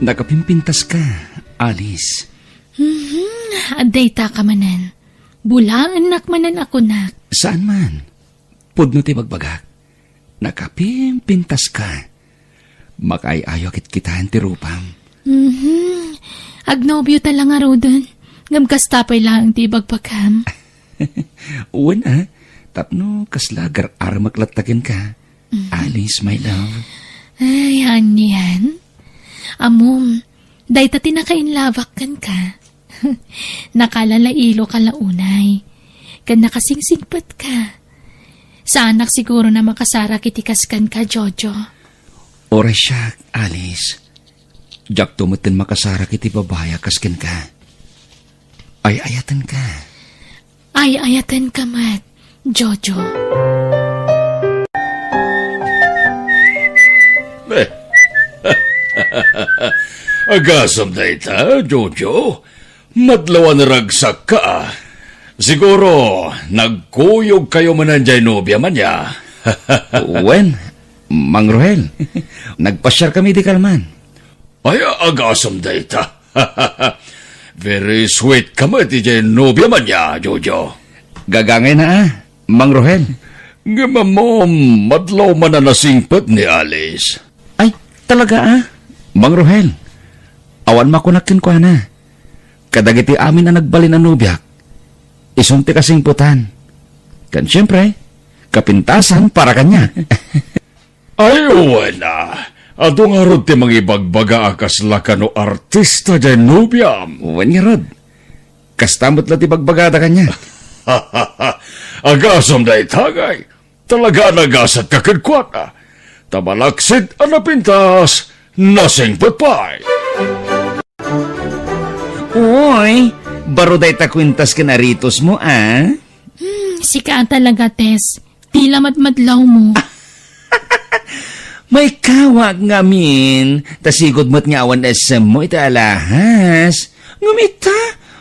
Nakapimpintas ka, Alice. Aday ta ka manan. Bulaan nakmanan ako nak. Saan man? Pudno ti magbagak. Nakapimpintas ka. Makay-ayo kit-kitahan ti rupam. Agnobyo talang nga rodon. Ngamkastapay lang ti bagpagkam. Una, tapno kaslagar armaklatakin ka. Alice, my love. Ay, yan. Amom, day ta tinakainlavakan ka. Nakalalailo ka launay. Kan nakasingsingpat ka. Sa anak siguro na makasara kitikaskan ka, Jojo. Oras siya, Alice. Jak tumutin makasara kiti babaya kaskin ka. Ay ayatan ka. Ay ayatan ka, Mat, Jojo. Agasam na ita, Jojo. Madlawan ragsak ka. Siguro, nagkuyog kayo mananjay nobya man ya. Wen, Mang Rohel, nagpasyar kami di kalman. Ay, agasam na ita. Very sweet ka man di jay nobya man ya, Jojo. Gagangay na Mang Rohel. Gamamom, madlaw man na nasingpat ni Alice. Ay, talaga Mang Rohel, awan makunakin ko na. Kadagiti amin na nagbalin ang nubyak. Isunti kasing putan. Kan siyempre, kapintasan para kanya. Ay, wala. Ato nga rod ti mga ibagbaga akas lakano artista dyan nubyam. Wan nga rod. Kastamot na ti bagbagada kanya. Agasam na itagay. Talaga nagasat kakadkwat. Tamalaksid ang napintas. Nasing putpay. Uy, baro day ta kwintas ka na ritos mo, Sika talaga, Tess. Tila madmadlaw mo. May kawag ngamin. Tasigod mo't nga awan SM mo ita alahas. Ngumita,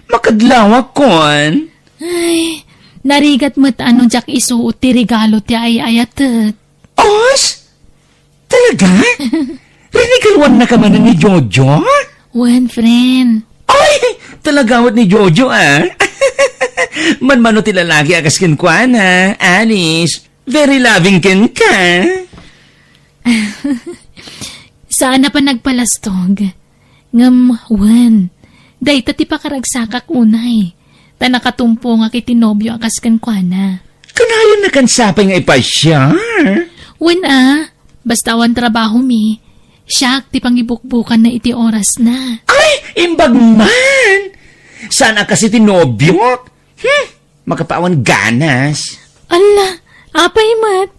makadlawak kon. Ay, narigat mo't anong jak isuot ti regalo ti ayayatet. Os? Talaga? Rinigalwan na ka man ni Jojo? Wen, friend. Ay, talagawat ni Jojo, Manmano ti lalaki akas kinkwan, Alice. Very loving kin ka. Saan na pa nagpalastog? Ngam, wen. Day ta ti pakaragsakak unay. Ta nakatumpo nga kiti nobyo akas kinkwana. Kanayon na kansapay nga ipasyar. Wen basta awan trabaho mi. Siyak ti pangibukbukan na iti oras na. Ay, imbag man! Sana kasi tinobyo? Makapawan ganas. Ala, apay mat.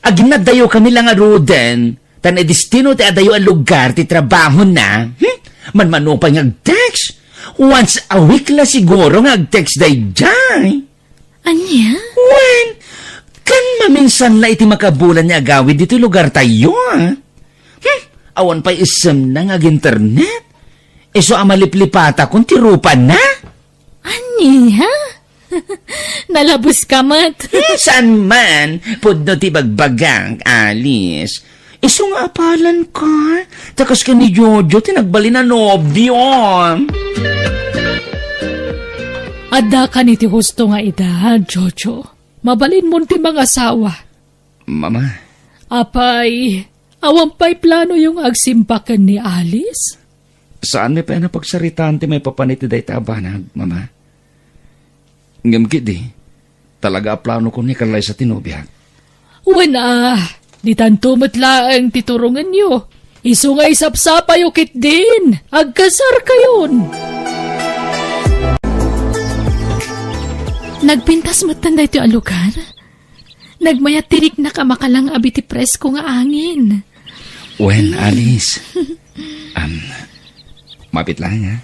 Aginadayo kami lang aruden. Tan destino ti adayo ang lugar ti trabaho na. Manmano pa ngag-text. Once a week la siguro ngag-text day jay. Anya? When? Kan maminsan la iti makabulan niya agawid dito lugar tayo, Awan pa isem na ngag-internet. Iso amaliplipata kung tirupan na. Anya? Nalabos ka, Mat. Saan man? Pudno ti bagbagang, Alice. Iso nga apalan ka. Takas ka ni Jojo, tinagbali na nobyo. Ada ka ni ti husto nga ida, Jojo. Mabalin mo ti mga asawa. Mama. Apay, awang pa'y plano yung agsimpakan ni Alice? Saan may pena pagsaritaan ti may papaniti day tabanag, Mama? Ngamgid talaga plano ko ni kalay sa tinubyak. Wana, di tanto matlaang titurungan nyo. Iso nga isapsapay ukit din. Agkasar kayon. Nagpintas matanday ti alugar. Nagmayat tirik na kamakalang abiti presko nga angin. Well, Alice. Mapit lang,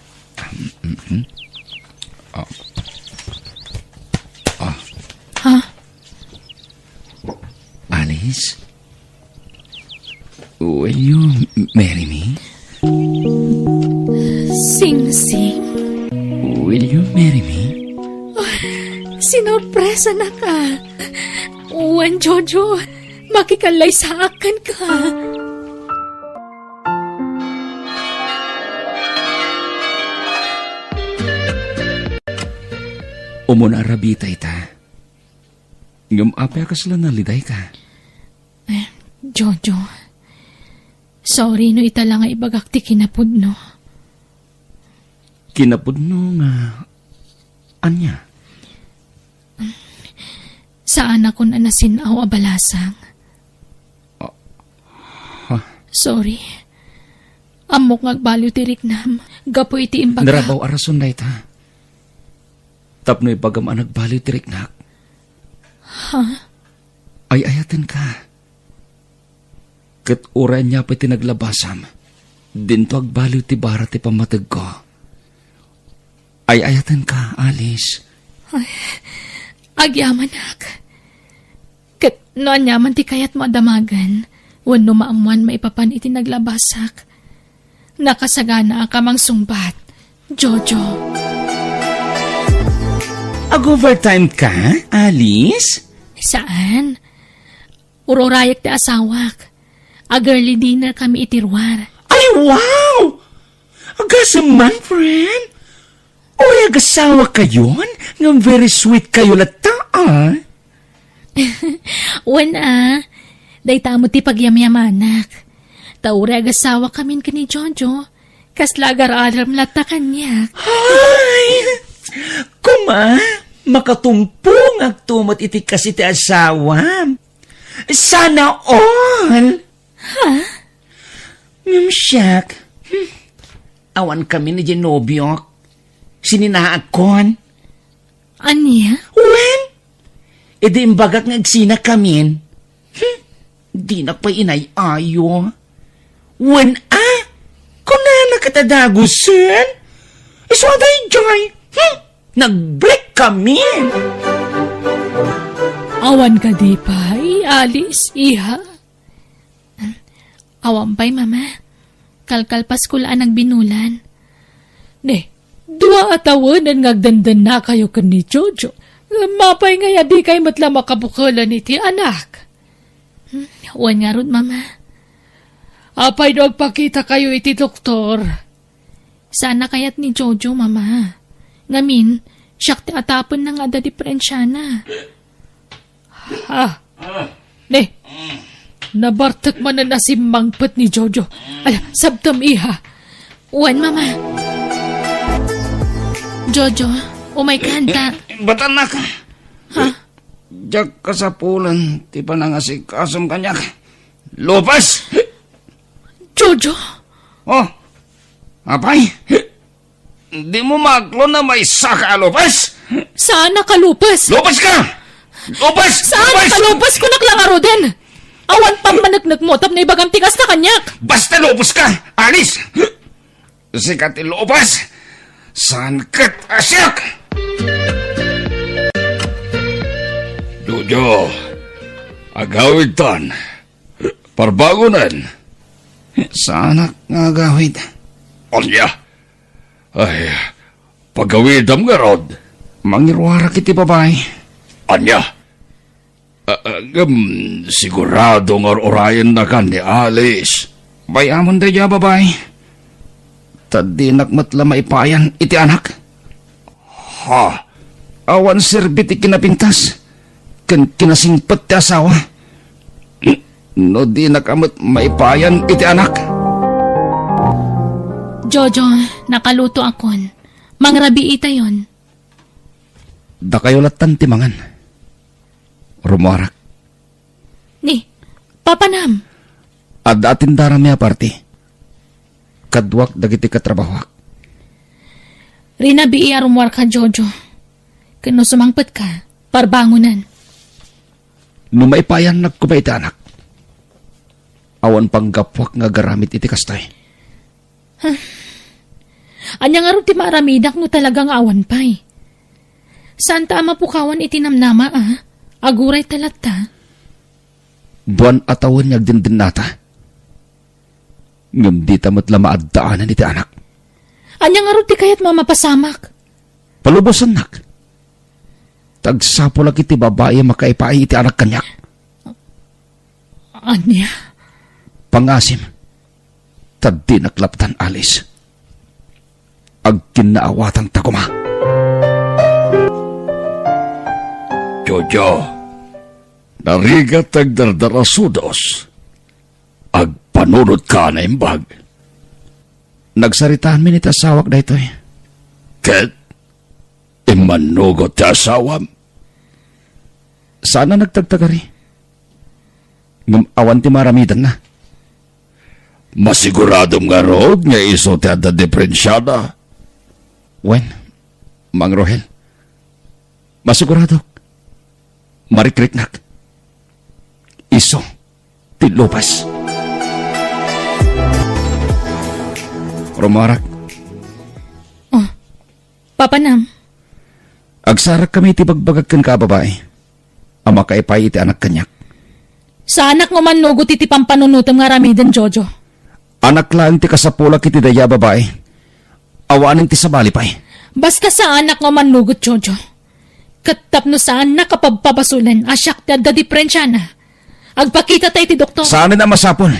Ha? Alice? Will you marry me? Sing-sing? Will you marry me? Sinorpresa na ka. Uwan, Jojo. Makikalay sa akin ka. Umuna rabitay ta. Ngam apya ka sila naliday ka. Jojo, sorry no ita lang nga ibagak ti kinapud no. Kinapud no nga... Anya? Saan ako na nasinaw abalasang? Sorry. Amok ngagbaliw ti Riknam. Gapo iti imbaga. Narabaw arason na ita. Tapno ipagam nagbaliw ti Riknak. Ha? Ay ayatin ka. Kat uran niya pa tinaglabasam. Dinto agbaliw ti bara ti pamatag ko. Ay ayatin ka, Alice. Ay, agyaman ak. Kat noan yaman ti kayat mo adamagan. Wano maamuan maipapan iti naglabasak. Nakasagana ka mang sumbat. Jojo. Ag-overtime ka, Alice? Saan? Urorayak ti asawak. A-girly dinner kami itirwar. Ay, wow! Agasaman, friend. O, agasawa kayon? Nga very sweet kayo lata, ah. Wana, dayta mo ti pagyamyamanak. Taure agasawa kamin kani Jojo. Kaslagar-aram lata kanyak. Ay! Kuma, makatumpong agtumot iti kasi ti asawa. Sana all. Ha? Siyak. Awan kami ni Genobiok. Sininaakon. Anya? Wen? Edi imbagak ngagsina kamin. Di na pa inay-ayo. Wen kung na nakatadagusin? Iswaday joy. Nag-break kami. Awan ka di pa, Alice, iha. Awan pa'y, mama. Kalkalpas ko laan ang binulan. Ne, dua atawan ang ngagdandan na kayo ka ni Jojo. Mapay nga yadi kay matla makabukulan iti anak. Uwan nga ron, mama. Apay do agpakita kayo iti doktor. Sana kayat ni Jojo, mama. Ngamin, siyak ti atapon na nga da diferensya na. Ne, nabartak man na nasimangpat ni Jojo. Ala, sabtam iha. Uwan, mama. Jojo, umay kanta. Batanak. Ha? Jak kasapulan, ti pa nangasikasom kanyak. Lupas! Jojo? Oh, apay? Di mo maglo na may saka, Lupas? Saan nakalupas? Lupas ka! Lupas! Saan nakalupas ko naklangaro din? Awan pang managnak mo, tap na ibagam tigas na kanyak. Basta lupas ka, Alice! Sikat lupas! Saan kat asyak? Jojo, agawid tan. Parbagunan. Sana nga gawid. Anya? Ay, pagawidam nga rod. Mangirwara kiti babae. Anya? Sigurado nga orayan na kan ni Alice. Bayamon da ya babae. Tadinak matla maipayan iti anak. Ha? Awan serbit kinapintas. Kinasingpet ti asawa. No di nakamot maipayan iti anak. Jojo, nakaluto akon. Mangrabi ita yon. Da kayo latan timangan. Rumarak. Ni, papanam. Ad atin darami aparte. Kadwak dagiti katrabahwak. Rinabi iya rumwar ka, Jojo. Kano sumangpet ka, parbangunan. Numaipayan nagkubay iti anak. Awan panggapwak nga garamit iti kastay. Anya nga rin ti maramidak no talagang awan pa'y. Saan ta mapukawan iti namnama Aguray talata. Buwan atawan niyag din nata. Ngam di tamat lamaadaanan iti anak. Anya nga rin ti kayat mamapasamak. Palubosan nak. Tagsapo lang iti babae makaipaay iti anak kanyak. Anya? Pangasim. Tadi naklaptan Alice. Ag kinaawatan ta kuma. Jojo, narigat tagdardarasudos. Agpanunod ka na imbag. Nagsaritaan minit asawak da ito Ket, imanugot ti asawam. Sana nagtagtagari. Ngam awan ti maramidan na. Masiguradong nga rood nga iso ti adda diferensyada. Wen, Mang Rohel. Masigurado. Marikriknak. Iso, ti lupas. Romarak. Oh, Papanam. Agsarak kami ti bagbagag kan ka babae. Ama kaipay iti anak kanyak. Sa anak mo man nugot iti pampanunutam nga ramidan, Jojo. Anak lang ti kasapulak iti daya babae. Awanin ti sabali pay. Basta sa anak mo man nugot, Jojo. Katapno sa anak kapagpapasulan, asyak ti adda diferensya na. Agpakita tayo ti doktor. Saan na masapol?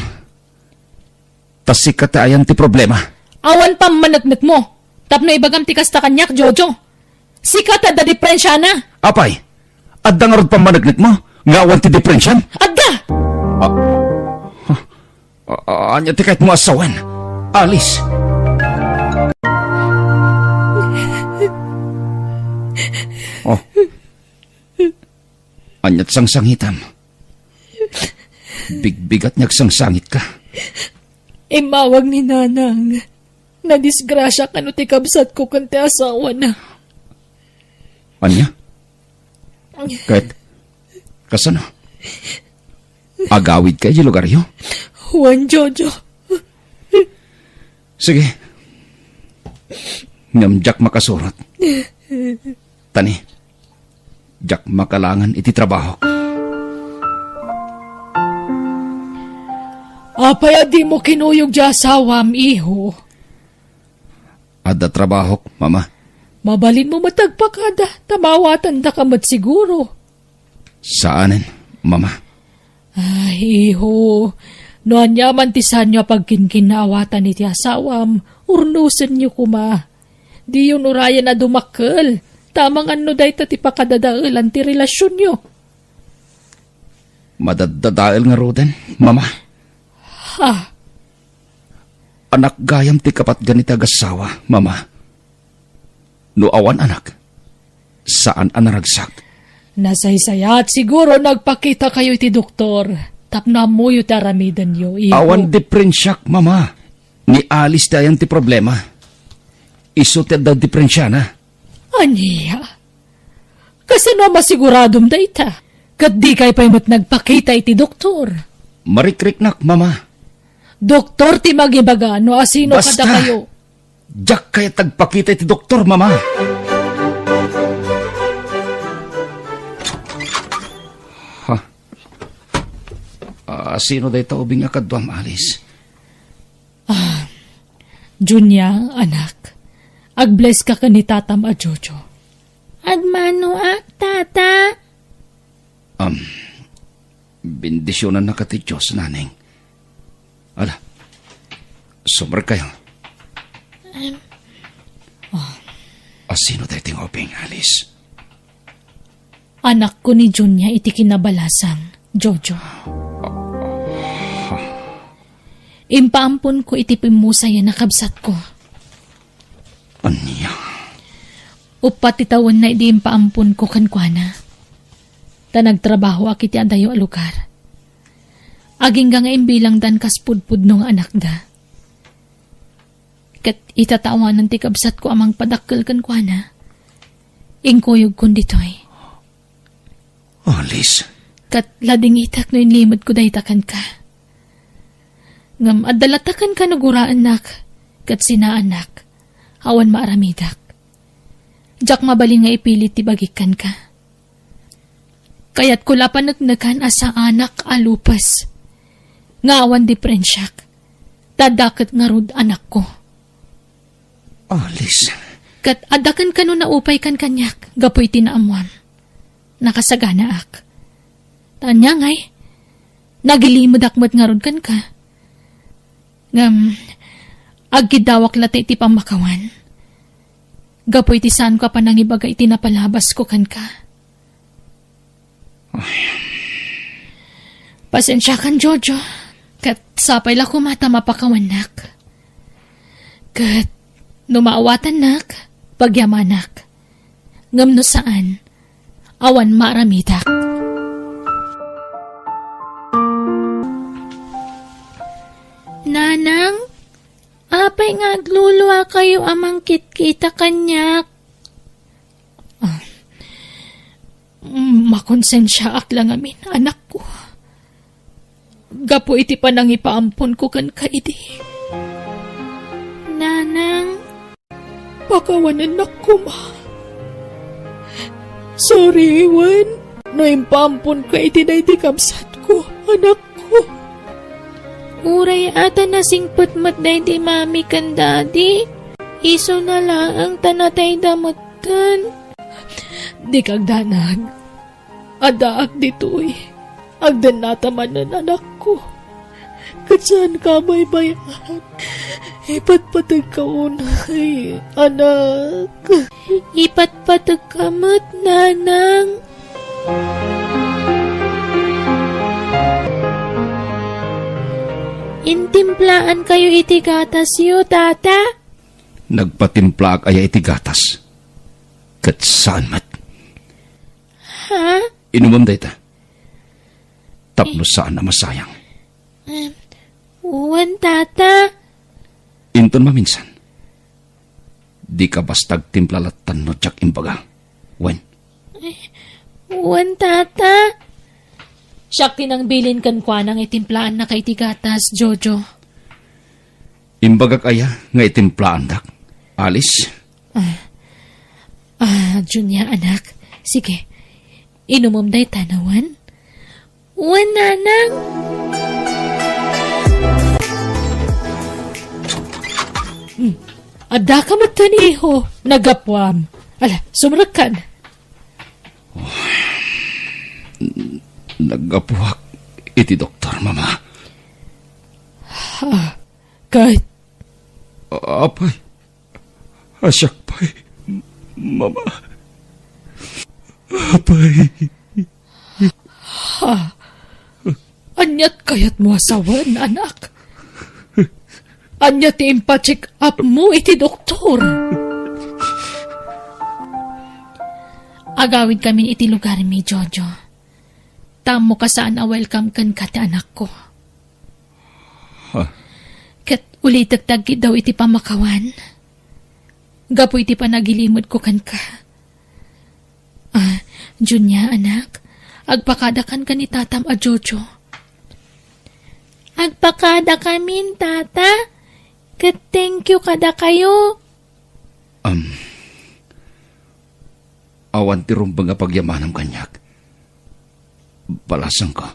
Tasik katayan ti problema. Awan pa managnak mo. Tapno ibagam ti kasta kanyak, Jojo. Sikat adda diferensya na. Apay, adda nga rod pamanagnik mo? Nga awan ti diferensyan? Adda! Anya ti kahit mo asawan. Alis. Oh. Anyat sangsangitam. Bigbigat niyag sangsangit ka. Imawag ni Nanang. Nadisgrasya ka no ti kabsat ko kante asawa na. Anya? Kahit kasano? Agawid kayo di lugar yun? Juan, Jojo. Sige. Ngam jak makasurot. Tani. Jak makalangan iti trabaho. Apay di mo kinuyog di asawam, iho. Adda trabaho, mama. Mabalin mo matagpakada. Tamawatan da kamat siguro. Saanin, mama? Ay, iho. Noan yaman tisan nyo pagkinkinawatan iti asawam. Urnusan nyo kuma. Di yun urayan na dumakkel. Tamang ano dahi ti pakadadailan ti relasyon nyo. Madadadail nga roden, mama. Ha? Anak gayam ti kapat ganita gasawa, mama. No awan anak, saan anaragsak? Nasaysaya at siguro nagpakita kayo iti doktor. Tapna mo yu taramidan yo. Iho. Awan diferensyak, mama. Ni alis tayan ti problema. Iso ti da diferensya na. Aniya? Kasi no masiguradom da ita. Kat di kay pa'y mat nagpakita iti doktor. Marikriknak, mama. Doktor ti magibaga no asino Basta, kada kayo. jak kaya tagpakita iti doktor, mama. Ha? Sino day taubing akadwam, Alice? Junya, anak. Agbless ka ni tatam a Jojo. Agmano tata? Bendisyonan na kati Diyos, naneng. Ala, sumar kayo. Sino tayo tingoping, Alice? Anak ko ni Junya iti kinabalasang, Jojo. Impaampon ko iti pimusaya na kabsat ko. Anya? Upat itawan na iti impaampon ko kankwana. Ta nagtrabaho akiti adayo a lugar. Aging nga imbilang dan kaspudpud nung anak da. Kat itatawanan ti kabsat ko amang padakkel kankwana. Ingkuyog kun ditoy. Alice? Kat lading itak no inlimod ko dahitakan ka. Ngam adalatakan ka naguraan nak. Kat sinaanak. Awan maaramidak. Jak mabalin nga ipilit ti bagikan ka. Kaya't kula panagnagan asa anak alupas. Nga awan diferensyak. Tadakat nga rod anak ko. Alice? Kat adakan ka no naupay kan kanyak. Gapoy tinaamuan. Nakasagana ak. Tanya ngay. Nagilimod akmat nga rod kan ka. Ngam, agidawak lati iti pamakawan. Gapoy ti saan ka pa nang ibaga iti napalabas ko kan ka. Pasensya kan, Jojo. Kat sapay la kumata mapakawanak. Kat numaawatan nak, pagyamanak. Ngam no saan, awan maramitak. Nanang, apay nga agluluwa kayo amang kitkita kanyak. Makonsensya ak lang amin, anak ko. Gapo iti pa nang ipaampon ko kan kaidi. Nanang, pakawanan na ko, ma. Sorry, Iwan. No impampon ka iti na iti kamsat ko, anak ko. Uray ata nasingput mat na iti mami kan daddy. Iso na lang ang tanatay damutan. Di kag danag. Adaak dito'y. Agdan natamanan anak ko. Katsaan ka may bayan. Ipatpatag ka unay, anak. Ipatpatag ka mat, nanang. Intimplaan kayo iti gatas yo, tata? Nagpatimpla ak aya iti gatas. Kat saan mat? Ha? Inumam da ita. Tapno saan na masayang. Uwan, tata. Inton maminsan. Di ka bastag timplalatan no tsak imbaga. Wen. Uwan, tata. Siyak tinang bilin kan kwa nang itimplaan na kay tigatas, Jojo. Imbagak aya nga itimplaan dak. Alis. Junya, anak. Sige. Inumom day tanawan. Uwan, nanang. Ada ka mataniho. Nagapwam. Ala, sumrakan. Nagapuhak iti doktor, mama. Kahit Apay. Asyak pay. Mama. Apay. anyat kayat mo asawan, anak. Anyat impacheck up mo iti doktor. Agawin kami iti lugar mi, Jojo. Tamo ka saan a welcome kan kati anak ko. Kat ulitagtag daw iti pamakawan. Gapo iti panagilimod ko kan ka. Junya, anak. Agpakadakan ka ni tatam a Jojo. Agpakada kamin, tata. Kat thank you kada kayo. Awan ti rumbang nga pagyamanam kanyak. Balasang ka.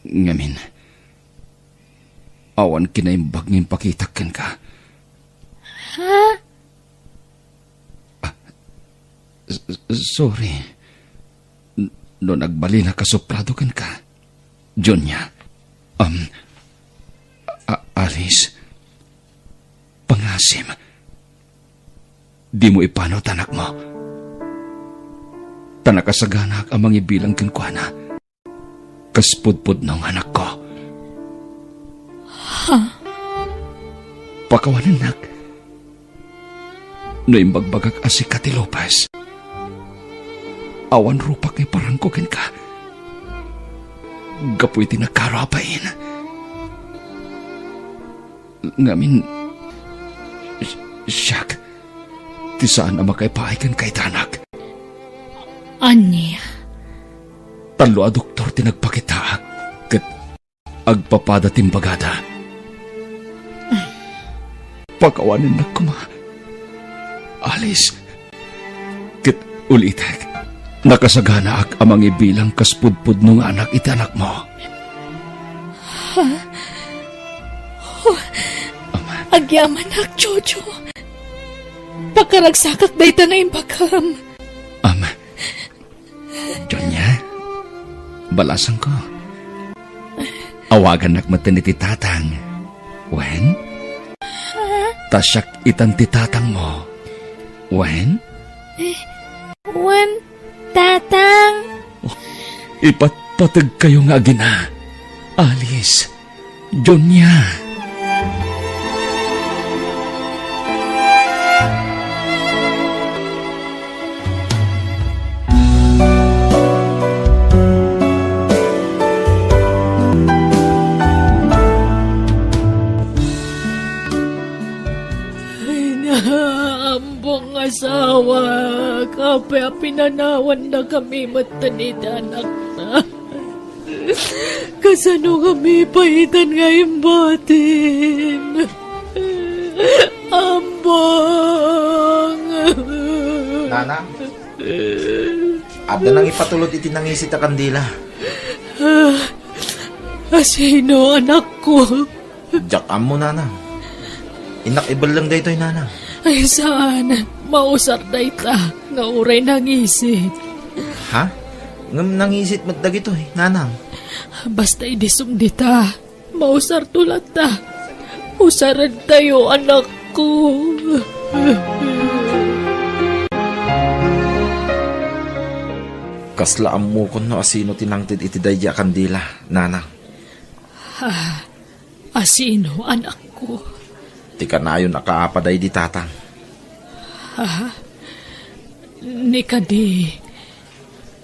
Ngamin. Awan kinaimbag ngin pakitakan ka. Ha? Sorry. No nagbali na kasuplado kan ka. Junya. Alice. Pangasim. Di mo ipano tanak mo. Tanakasaganak amang ibilang kinkwana. Kaspudpud ng anak ko. Ha? Pakawanan nak. No imbagbagak asikati Lopez. Awan rupa kay parangkokin ka. Gapoy tinakarapain. Ngamin, siyak, ti saan na makaipahikan kay tanak. Anya? Talo a doktor tinagpakita. Kat agpapada timbagada. Pakawanin na kuma. Alis. Kat ulitag. Nakasagana ak amang ibilang kaspudpud nung anak iti anak mo. Agyaman ak, Jojo. Pagkaragsakak day ta na impagam. Jonya, balasang ko. Awagan nak matan iti tatang. Wen? Tasyak itan ti tatang mo. Wen? Wen, tatang. Ipatpatag kayo nga gina. Alice, Jonya. Ambong asawa, kapaya pinanawan na kami matanita anak na. Kasano kami paitan ngayong batin. Ambong. Nana, ada nang ipatulod iti nangisit a kandila. Sino anak ko? Jakam mo, Nana. Inakibal lang daytoy, Nana. Ay saan? Mausar na ita. Nga uray nangisit. Ha? Ngam nangisit mat dagitoy, Nanang. Basta idisong dita. Mausar tulat ta. Usaran tayo, anak ko. Kaslaam mo kon no asino tinangtid iti dayja kandila, Nanang. Asino, anak ko? Ti kanayon nakaapaday di tatang. Ni kadi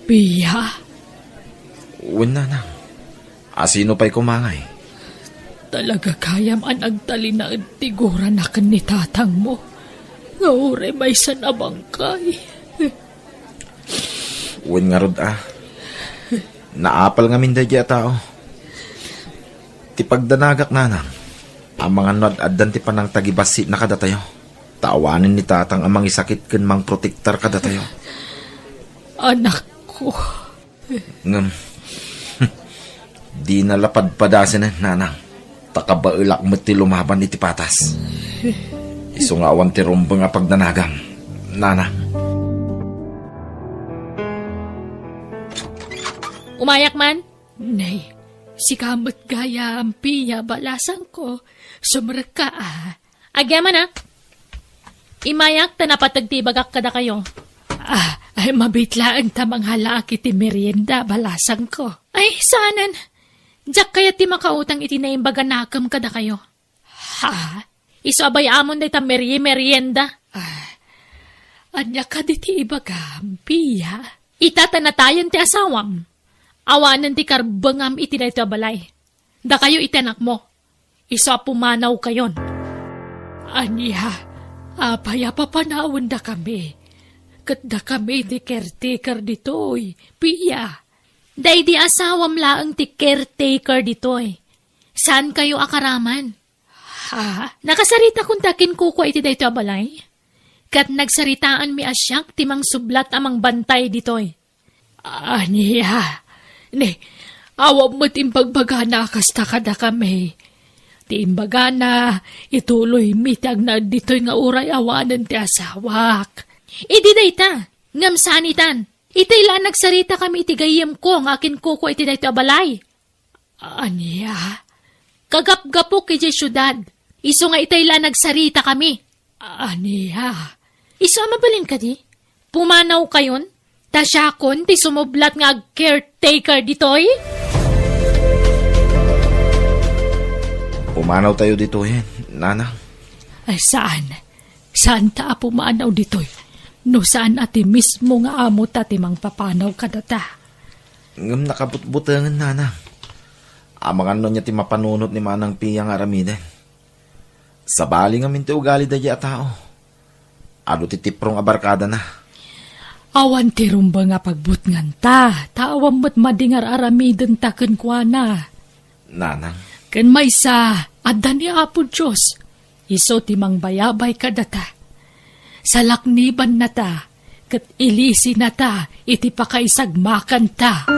Pia? Uwan, Nanang. Asino pa'y kumangay? Talaga kayam ang agtalinaad tiguran na ni tatang mo. Nga ure may sanabang kay. Uwan nga rod Naapal nga min dayja tao. Ti pagdanagak, Nanang. Ang mga nod-addan ti panang tagibasi na kada tayo. Taawanin ni tatang amang isakit ken mang protektar kada tayo. Anak ko. Ngam. Di nalapad padasin Nanang. Takabailak mo ti lumaban iti patas. Iso nga awan ti rumbo nga pagdanagam, Nanang. Umayak man? Nay, si kamot gaya ang Pia balasan ko. Sumrek ka Agyaman Imayak ta napatagtibagak kada kayo. Ay mabitlaan ta mga halaki ti merienda balasan ko. Ay sanan, jak kaya ti makautang iti naimbaga nakam kada kayo. Iso abay amon day ta merienda. Anya ka di ti ibaga, Pia. Itatanatayan ti asawam. Awanan ti karbangam iti na ito balay. Da kayo itenak mo. Iso pumanaw kayon. Anya, apaya papanawon da kami. Kat da kami ti caretaker ditoy, Pia. Day di asawam laang ti caretaker ditoy. Saan kayo akaraman? Nakasarita kung takin kuko iti da ito balay? Kat nagsaritaan mi asyak timang sublat amang bantay ditoy. Anya, awam mo timbagbaga na kasta kada kami. Tiimbaga na, ituloy mitag na dito'y nga uray awanan ti asawak. Idi dayta, ngam sanitan. Itay lang nagsarita kami iti gayem ko, ang akin kuko iti dayto abalay. Anya, kagap-gapok iti syudad. Iso nga itay lang nagsarita kami. Anya, iso mabalin ka di? Pumanaw kayon? Tasyakon, ti sumublat nga caretaker ditoy? Pumanaw tayo dito Nanang. Ay saan? Saan ta pumanaw ditoy? No saan ati mismo nga amo tati mang papanaw kadata? Ngam nakabutbutangan, Nanang. Amangan no niya ti mapanunot ni Manang Pia nga aramiden. Sabali nga minti ugali daya tao. Ado ti tiprong abarkada na. Awan ti rumba nga pagbutngan ta. Taawam mo't madingar aramiden ta kenkwana. Nanang. Ken maysa, adda ni Apo Diyos. Iso ti mang bayabay kadata. Salakniban na ta, kat ilisi na ta, iti pakaisagmakan ta.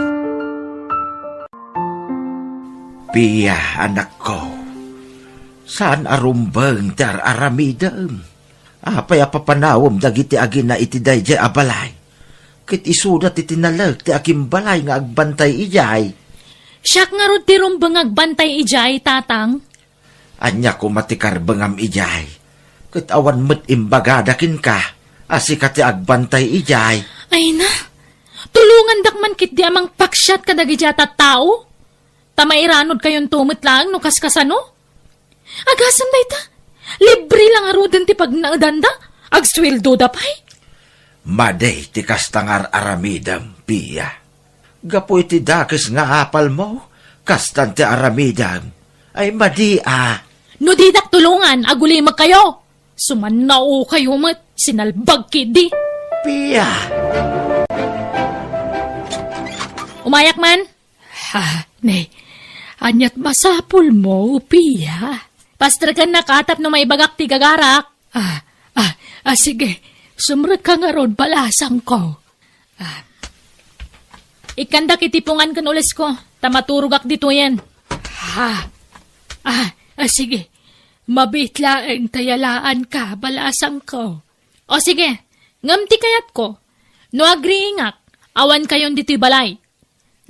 Pia, anak ko. Saan arumbang tar aramidam? Apay apapanawam dagiti agin na iti dayjay abalay. Kit isudat iti nalag ti akim balay nga agbantay ijay. Siyak nga rod ti rumbang agbantay ijay, tatang. Anya ko matikarbangam ijay. Kit awan mo't imbagadakin ka. Asika ti agbantay ijay. Ay na, Tulungan dakman kit di amang paksyat kadagi jata tao. Tamairanod kayon tumit lang no kaskasano. Agasam da ita. Libre lang arudan ti pag naadanda. Agsweldo da pa'y. Maday ti kastangar aramidam, Pia. Gapoy ti dakis nga apal mo, kastan ti aramidam. Ay madi No didak tulungan, agulimag kayo. Sumanao kayo mat, sinalbag kidi. Pia. Umayak man? Nay, anyat masapul mo, Pia. Pastragan nakatap no may bagak ti gagarak. Sige. Sumrag ka nga ron, balasang ko. Ikanda kitipungan kan ulis ko. Tamaturugak dito yan. Sige. Mabitlaeng tayalaan ka, balasang ko. O sige, ngamti kayat ko. No agriingak, awan kayon dito'y balay.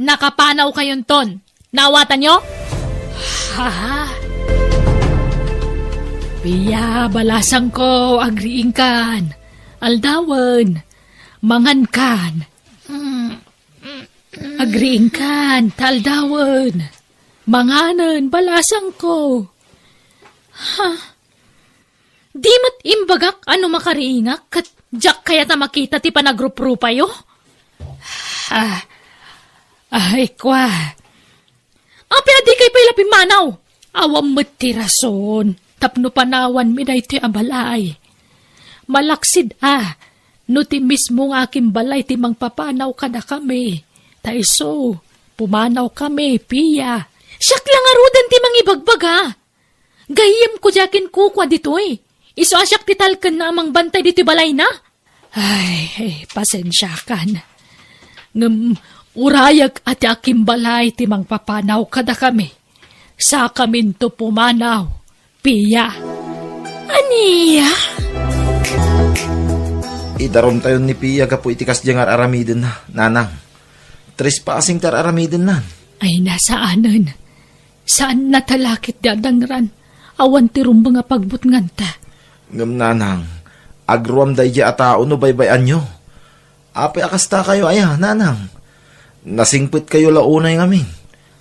Nakapanaw kayon ton. Nawatan nyo? Piya, balasang ko, agriing kan. Aldawan, mangan kan. Agriing kan, taldawan. Manganan, balasang ko. Di mat imbagak ano makariingak, kat jak kaya ta makita ti panagrup-rupa yo? Kwa. Apya di kay pala pimanaw. Awam mat ti rason, tapno panawan minay ti abalay. Malaksid no ti mismo ng aking balay ti mangpapanaw kada kami. Taiso, pumanaw kami, Pia. Siyak lang arudan ti mangibagbag Gayem ko jakin kukwa ditoy. Iso asyak ti talken na amang bantay diti balay na. Ay, pasensya kan. Urayag at aking balay ti mangpapanaw kada kami. Sa kamin to pumanaw, Pia. Aniya? Idarom tayo ni Pia kapo itikas diyang aramidin na, nanang. Trespassing tar aramidin na. Ay, nasaanan. Saan natalakit dadangran? Awan ti rumba nga pagbutngan ta. Ngam nanang, agruam day ya atao no baybayan nyo. Ape akasta kayo nanang. Nasingpit kayo launay ngamin.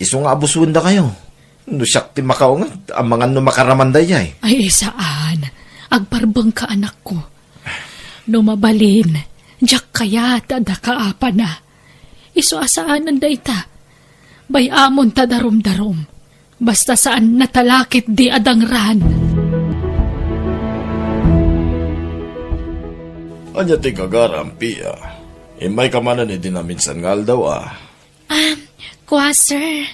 Iso nga abuswanda kayo. No siyak ti makaungat, ang mga no makaraman day ay. Ay, saan? Agbarbang ka anak ko. No mabalin, diyak kaya tada kaapa na. Iso asaan day ta. Bayamon ta darom-darom. Basta saan natalakit di adangran. Anya ti kagaram, Pia. Imay kamanan ni dinaminsan ngal daw Kwa sir.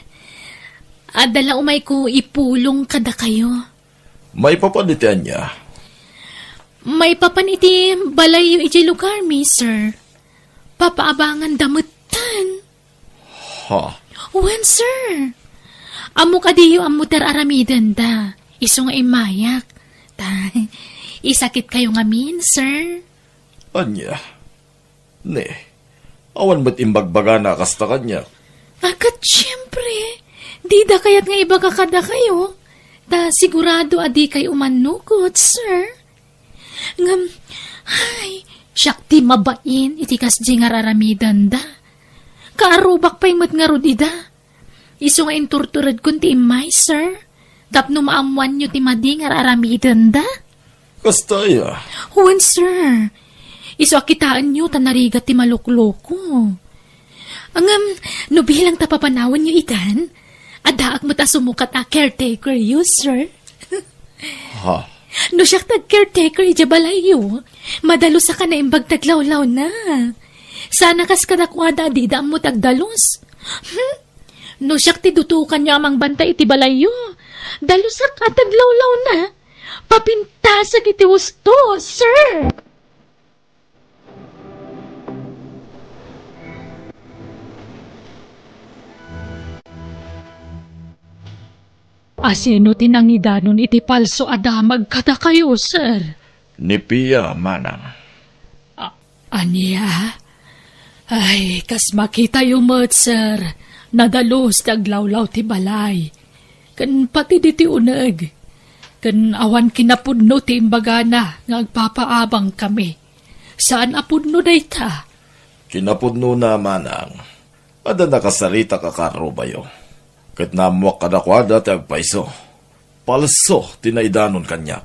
Adala umay ko ipulong kada kayo. May papanitian niya. May papaniti balayo iti lugar, sir. Papaabangan damutan. When, sir? Amo kadiyo amutar aramidan da. Iso nga imayak. Isakit kayo ngamin, sir. Anya? Ne, awan ba't imbagbaga na kasta kanya? Akat siyempre. Di da kayat nga ibaga kada kayo. Sigurado adi kay umanukot, sir. Siyak ti mabain itikas di nga raramidan da. Kaarubak pa'y mat nga rodida. Iso nga inturturad kun ti imay, sir. Tapno maamuan nyo ti madi nga raramidan da. Kastaya. Huwan, sir. Iso akitaan nyo tanarigat ti malukloko. No bilang tapapanawan nyo itan, adaak mo ta sumukat caretaker you, sir. No siyak tag-caretaker ijabalayo, madalo sa ka na imbag taglawlaw na. Sana kas kadakwada di daam mo tagdalos. No siyak ti dutukan niya amang bantay iti balayo, dalos sa ka taglawlaw na. Papintasag iti husto, sir. Asino tinangidanon iti palso adamag kada kayo, sir? Ni Pia, manang. Aniya? Ay, kas makita yung mat, sir. Nadalos taglawlaw ti balay. Kan pati di ti uneg. Kan awan kinapudno ti imbagana nga agpapaabang kami. Saan apudno day ta? Kinapudno na manang. Ada nakasarita ka karo bayo. Kat namuak kadakwada ti agpaiso. Palso tinaidanon kanya.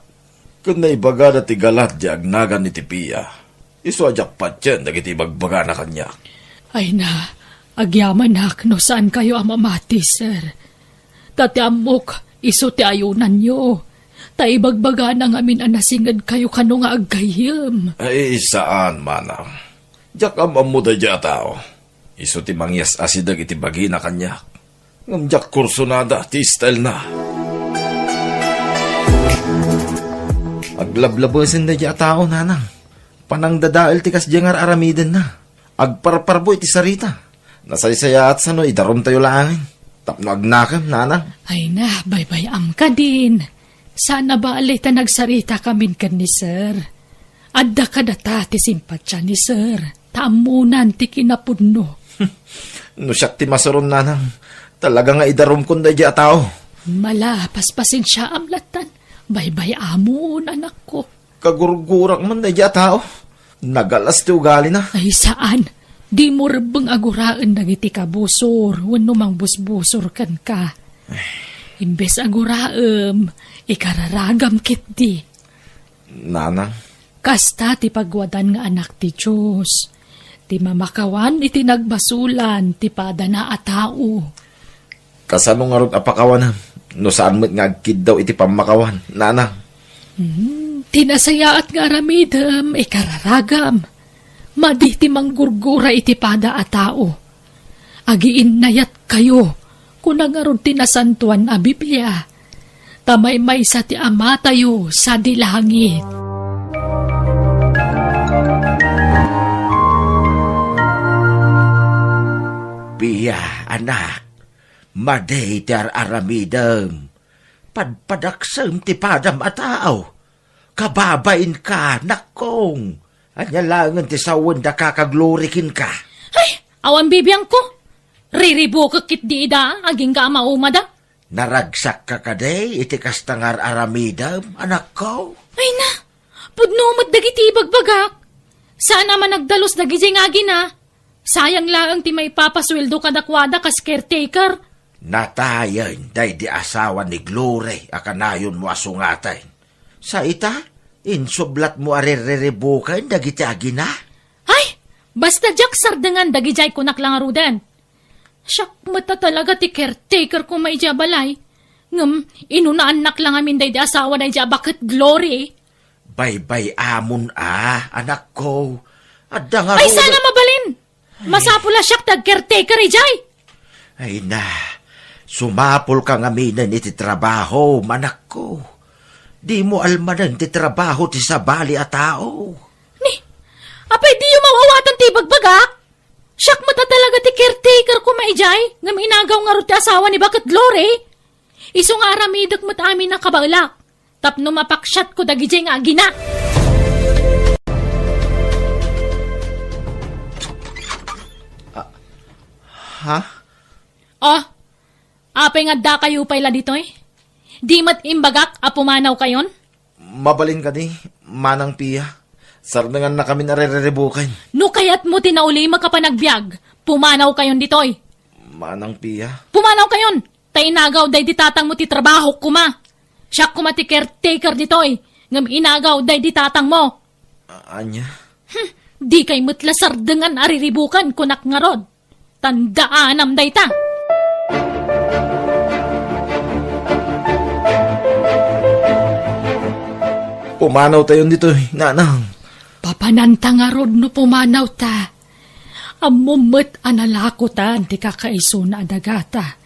Kat naibaga ti galat di agnagan ni Tipiya. Iso ajak patyan dagiti bagbaga na kanya. Ay na, agyaman no saan kayo amamati, sir. Tati amok, iso ti ayunan nyo. Taibagbaga na ngamin anasingad kayo kano nga agayim. Ay, saan manang? Diyak amamu da dya tao. Iso ti mangyas asidag iti bagi na kanya. Ngam diyak kursonada ti style na. Aglablabasin da dya tao, nanang. Panang dadail ti kas dyangar aramiden na. Agparparbo iti sarita. Nasaysaya at sano, idarom tayo langin. Tapno agnakam, nanang. Ay na, baybayam ka din. Sana ba alita nagsarita kamin kan ni sir? Adda ka data ti simpatya ni sir. Taamunan ti kinapudno. No siyak ti masaron, nanang. Talaga nga idarom kunda dya tao. Mala, paspasin siya amlatan. Baybayamon, anak ko. Kagurgurak man na dya tao. Nagalas ti ugali na. Ay saan? Di mo rebeng aguraan dagiti kabusor. Wano mang busbusor kan ka. Imbes aguraem, ikararagam kit di. Nanang. Kasta ti pagwadan nga anak ti Diyos. Ti mamakawan iti nagbasulan, ti pada na atao. Kasano nga ron apakawan, no saan mo't nga agkid daw iti pamakawan, nanang. Tinasayaat nga aramidam, ikararagam. Madi ti manggurgura iti pada atao. Agiin nayat kayo, kunang nga ron tinasantuan a Biblia. Tamay-may sa ti ama tayo sa dilangit. Biya, anak. Maday ti aramidam. Padpadaksam ti padam atao. Kababain ka, nakong. Anyalangan ti sawan da kakaglorikin ka. Ay, awan bibiyang ko. Riribo kakit di ida, aging ka maumada. Naragsak ka kaday, iti kastangar aramidam, anak ko. Ay na, pudno dagiti bagbagak. Sana man nagdalos dagiti nga gina. Sayang lang ti may papasweldo kadakwada kas caretaker. Natayan, day di asawa ni Glory, akanayon mo asungatay. Sa ita, insublat mo arereribukan, dagiti agina. Ay, basta jak sardangan dagijay kunak lang arudan. Siyak mata talaga ti caretaker ko may jabalay. Ngam, inunaanak lang amin day di asawa day bakit Glory. Bay-bay amon anak ko. Adda nga ay, sana mabalin. Masapula siyak tag caretaker ijay. Ay na, sumapol ka ngaminan iti trabaho, manak ko. Di mo almanan ti trabaho ti sabali a tao. Ni, apay di yung mawawatan ti bagbagak? Siyak mata talaga ti caretaker ko maijay, ngam inagaw nga ro ti asawa ni bakit Glory. Iso nga aramidak mat amin na kabalak. Tapno mapaksyat ko dagijay nga agina. Ha? Oh, apay nga da kayo pala dito eh. Di mat imbagak apumanaw kayon? Mabalin ka ni, manang Pia. Sarnangan na kami narereribukan. No kayat mo tinauli makapanagbiag, pumanaw kayon dito eh. Manang Pia. Pumanaw kayon, tainagaw day ditatang mo ti trabaho kuma. Siya kuma ti caretaker dito eh. Ngam inagaw day ditatang mo. Anya? Di kay mutlasar dengan ariribukan kunak nga rod. Tandaan am dayta. Pumanaw tayo dito, nanang. Papananta nga rod no pumanaw ta. Amumot analakotan ti kakaiso na adagata.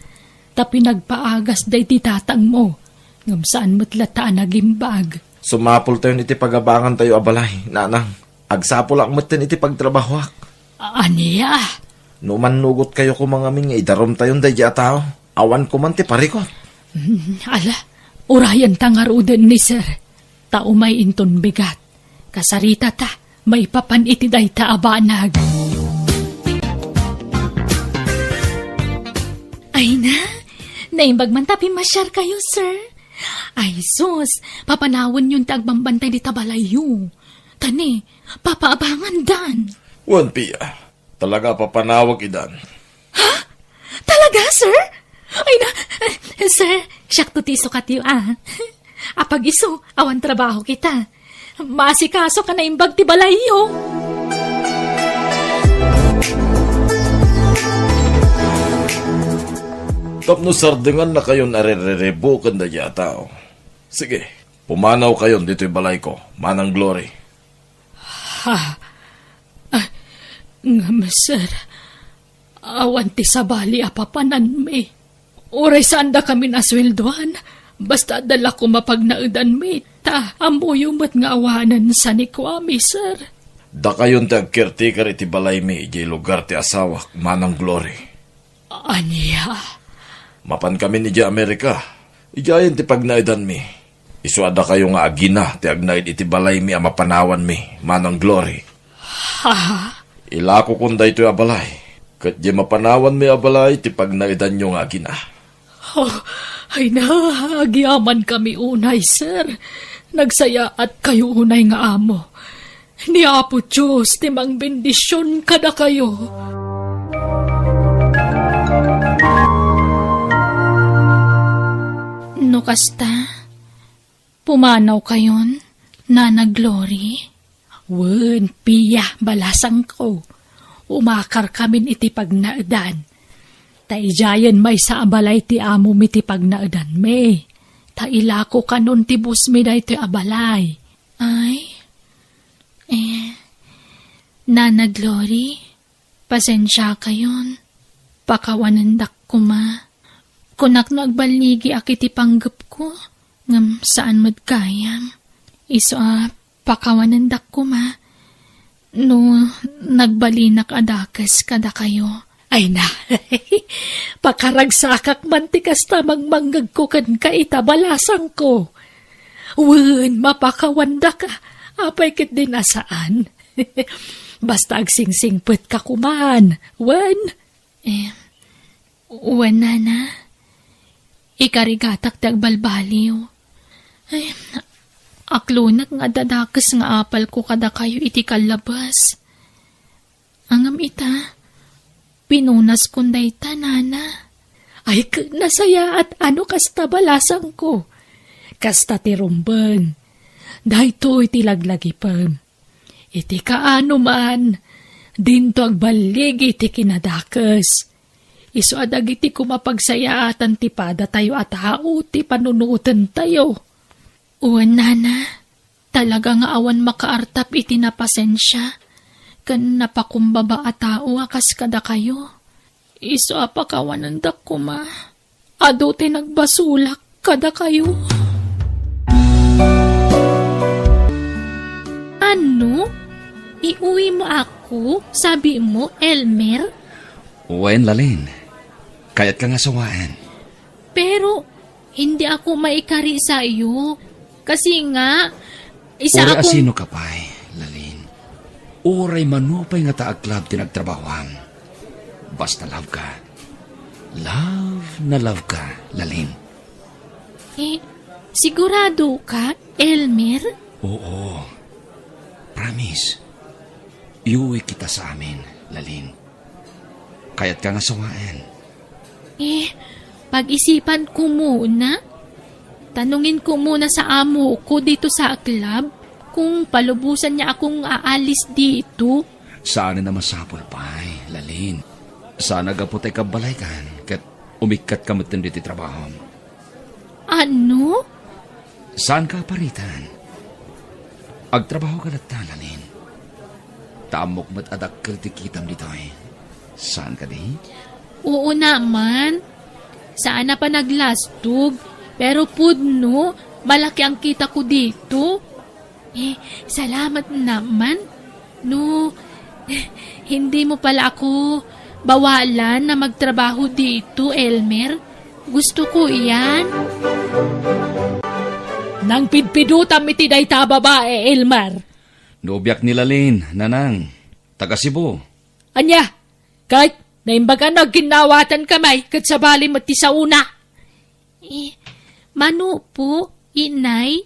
Ta pinagpaagas day ti tatang mo. Ngam saan mutlataan nagimbag. Sumapol tayo iti pagabangan tayo abalay, nanang. Agsapol ang mutin iti pagtrabahwak. Aniya? Numan nugot kayo kumangaming idarom tayon day tao. Awan ko man ti parikot. Ala, urayan tangarudan ni sir. Tao may inton bigat. Kasarita ta, may papan iti day ta abanag. Ay na, naimbag man tapi masyar kayo sir. Ay sus, papanawon yun tagbambantay di tabalayo. Tani, papaabangan dan. Wan Pia, Talaga papanawag idan. Talaga, sir? Ay na, sir, siyak to tiso katiyo, Apag iso, awan trabaho kita. Masikaso ka na imbag ti balayo. Tapno sardingan na kayon arererebo kanda yata. Sige, pumanaw kayon dito'y balay ko. Manang Glory. Sir, awan ti sabali apapanan me. Oray saan da kami nasweldohan. Basta dala ko mapagnaudan me. Ta, amuyumot nga awanan sa ni Kwame, sir. Da kayon ti agkertikar iti balay mi, iti lugar ti asawak, Manang Glory. Anya? Mapan kami ni Amerika. Ijayan ti pagnaidan mi. Isuada kayo nga agina ti agnaid iti balay mi amapanawan mi, Manang Glory. Ilako kunda ito'y abalay. Kat di mapanawan mi abalay ti pagnaidan nyo nga agina. Ay na, agyaman kami unay, sir. Nagsaya at kayo unay nga amo. Ni Apo Diyos, timang bendisyon kada kayo. No kasta, pumanaw kayon, Nana Glory. Wen, piya, balasang ko. Umakar kamin iti pagnaadan. Taijayan may sa abalay ti amo mi ti pagnaadan me. Tailako kanon ti bus mi da iti abalay. Ay, Nana Glory, pasensya kayon. Pakawanandak ko ma. Kunak nagbaligi akiti panggap ko. Ngam saan madkayam. Iso pakawanandak ko ma. No, nagbalinak adakas kada kayo. Ay na, pakaragsakak mantikas tamang manggag ko kan kaitabalasang ko. Wen, mapakawanda ka, apay kit din asaan. Basta agsingsingpet ka kuman, wen. Wen, Nana, ikarigatak tagbalbaliw. Ay, aklunak nga dadakas nga apal ko kada kayo iti kalabas. Angam ita, pinunas kunday ta, Nana. Ay, nasaya at ano kasta balasang ko. Kasta ti rumbeng. Dahito iti laglagipem. Iti kaano man. Dinto agbaligi iti kinadakas. Iso adag iti kumapagsayaatan ti pada tayo at hao ti panunutan tayo. Uwan, Nana. Talaga nga awan makaartap iti napasensya. Kan napakumbaba a tao akas kada kayo. Iso apakawanandak ko ma. Ado ti nagbasulak kada kayo. Ano? Iuwi mo ako? Sabi mo, Elmer? Wen, Lalin. Kaya't ka nga sawaan. Pero, hindi ako maikari sa iyo. Kasi nga, isa Uri akong... asino ka pa'y, Lalin. Uray manupay nga taag-club tinagtrabahoan. Basta love ka. Love na love ka, Lalin. Sigurado ka, Elmer? Oo. Promise. Iuwi kita sa amin, Lalin. Kaya't ka nga sawaan. Pag-isipan ko muna. Tanungin ko muna sa amo ko dito sa club kung palubusan niya akong aalis dito. Saan na masapol pa'y, Lalin. Sana gaputay ka balaykan kat umikat ka matin dito trabaho. Ano? Saan ka paritan? Agtrabaho ka na Lalin. Tamok mat adak kritikitam dito eh. Saan ka di? Oo naman. Saan na pa naglastog? Pero pudno, malaki ang kita ko dito. Salamat naman. No, hindi mo pala ako bawalan na magtrabaho dito, Elmer. Gusto ko iyan. Nang pidpidutam iti dayta babae, Elmer. Nobyak ni Lalin, Nanang. Taga Cebu. Anya, kahit naimbaga nagkinawatan kamay kat sa bali mati sa una. Mano po, inay?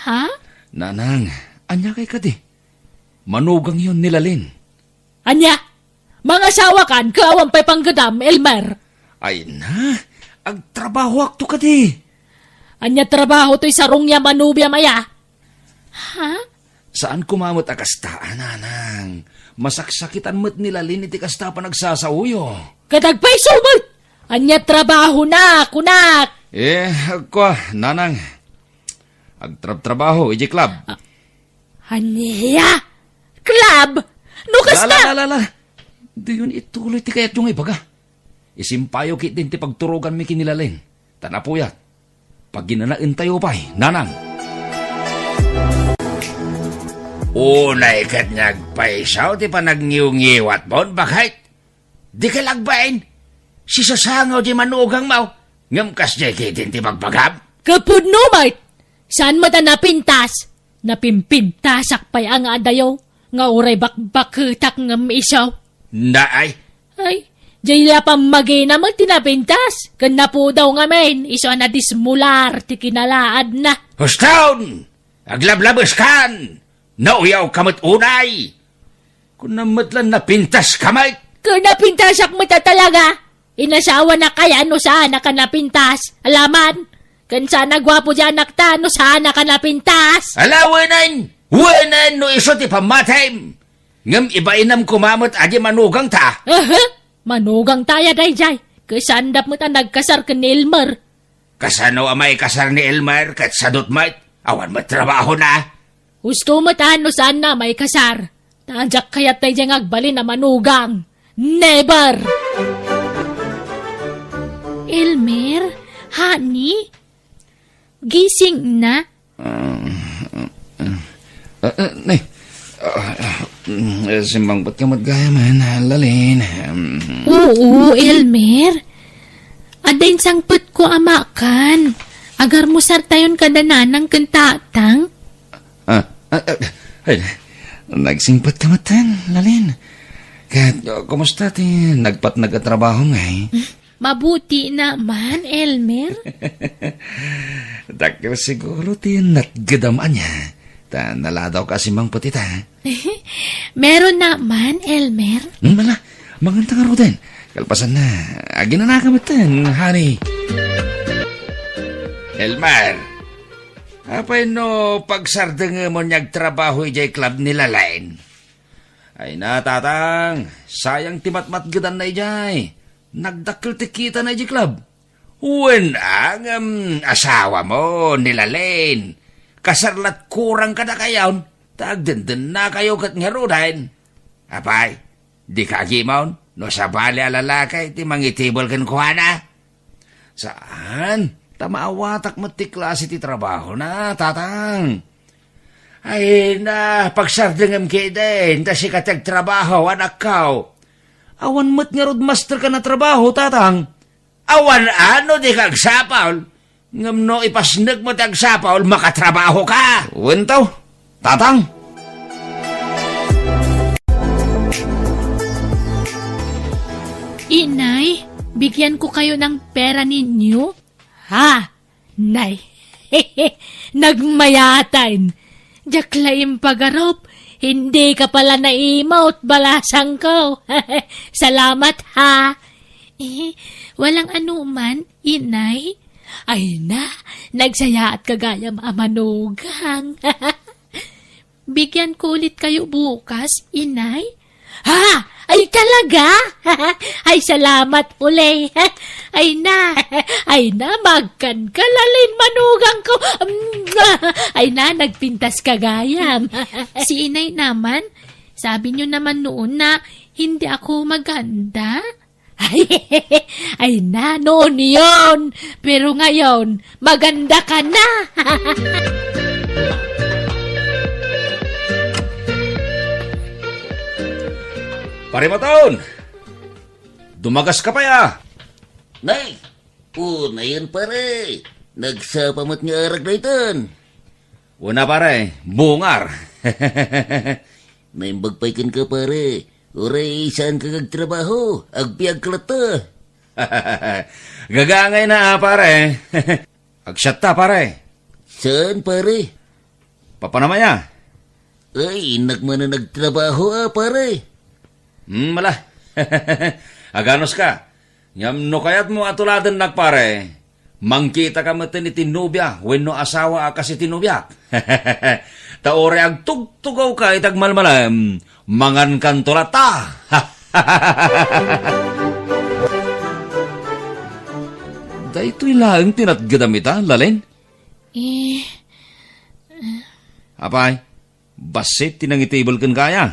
Ha? Nanang, anya kay ka di. Manugang yun ni Lalin. Anya, mga sawakan, kaawang pa'y panggadam, Elmer. Ay na, agtrabaho akto ka di. Anya trabaho to'y sarong ya manubya maya. Ha? Saan kumamot akastaan, nanang? Masaksakitan mo't nilalin iti kasta pa nagsasauyo. Kadagpay sumot! Anya trabaho na, kunak! Agko, nanang. Agtrabaho, iji club. Anya? Club? Nukas na! Lala. Di yun ituloy ti kayat yung ibaga. Isimpayo kit din ti pagturugan mi kinilalin. Tanapuyat. Pag ginanain tayo pa'y, nanang. Unay kat nagpaisaw, ti pa nagngiw-ngiwat bon, bakit? Di ka lagbain. Si sasangaw di manugang mau. Ngamkas di kitin ti pagbagam. Kapudno, mate! Saan mata napintas? Napimpintasak pa'y ang adayaw. Nga uray bakbakutak ngam isaw. Naay. Ay, jayla pa magina magtinapintas. Kana po daw nga men, iso na dismular, ti kinalaad na. Hustawn! Aglablabas kan! Nauyaw kamot unay! Kung namatlan napintas kamay! Kung napintasak mo ta talaga, inasawa na kaya no sana ka napintas. Alaman, kan sana gwapo dyan nakta no sana ka napintas. Alawanan! Wanan no iso ti pamatay! Ngam ibainam kumamot adi manugang ta! Manugang taya dayjay, kasandap mo ta nagkasar ka ni Elmer. Kasano amay kasar ni Elmer kat sadot mat? Awan matrabaho na! Gusto mo ta no sana may kasar. Tajak kayat dayjay agbali na manugang. Never! Elmer, honey, gising na? Simbang ba't ka magaya man, lalin. Oo, Elmer. Adain sangput ko amakan. Agar mo sartayon kadananang kantatang. Nagsingpat ka matan, lalin. Kumusta ti nagtrabaho ngay? Mabuti naman, Elmer. Dakil siguro ti natgadaman niya. Naladaw kasi mang putita. Meron naman, Elmer. Mala, maganda nga ro din. Kalpasan na. Agi na nakamatan, honey. Elmer, apay no pagsardeng mo niyag trabaho ijay club nila lain. Ay na, tatang. Sayang timat-mat gadan na ijay. Nagdakil ti kita na ijay club. Wen ang asawa mo nilalain. Kasarlat kurang ka na kayaw, tagdenden na kayo kat nga rudahin. Apay, di ka agimaw, no sa bali alalakay, ti mangitibol kan kuha na. Saan? Tamaawatak mo ti klase ti trabaho na, tatang. Ay na, pagsardengam ki din, ta si katag trabaho, anak kao. Awan mo't nga roadmaster ka na trabaho, tatang. Awan ano di kag sapaw. Ngam no ipasnag mo tag sapaw, makatrabaho ka. Wentaw, tatang. Inay, bigyan ko kayo ng pera ninyo. Ha? Nay, nagmayatain. Jaklaim pagarop, hindi ka pala naimaut balasang ko. Salamat ha. Walang anuman, inay. Ay na, nagsaya at kagaya maamanugang. Bigyan ko ulit kayo bukas, inay. Ha? Ay talaga? Ay salamat uli. Ay na, magkan kalalin manugang ko. Ay na, nagpintas kagayam. Si inay naman, sabi niyo naman noon na hindi ako maganda. Ay na, noon yun. Pero ngayon, maganda ka na. Parimaton! Dumagas ka pa ya! Nay! Na yan pare! Nagsapamat nga arag na itan! Una pare, bungar! Naimbagpaikan ka pare! Uray, saan ka kagtrabaho? Agpiag ka lata! Gagangay na pare! Agsyat ta pare! Saan pare? Papanamaya? Ay, nagmana nagtrabaho pare! Mala. Aganos ka. Ngam no kayat mo atuladan nagpare. Mangkita ka matin itinubya, wenno asawa akas itinubya. Taore ag tugtugaw ka itagmalmalam, mangan kantolata. Daytoy lang tinatgadamita, Lalen? Apay, basit tinangitable kan kaya.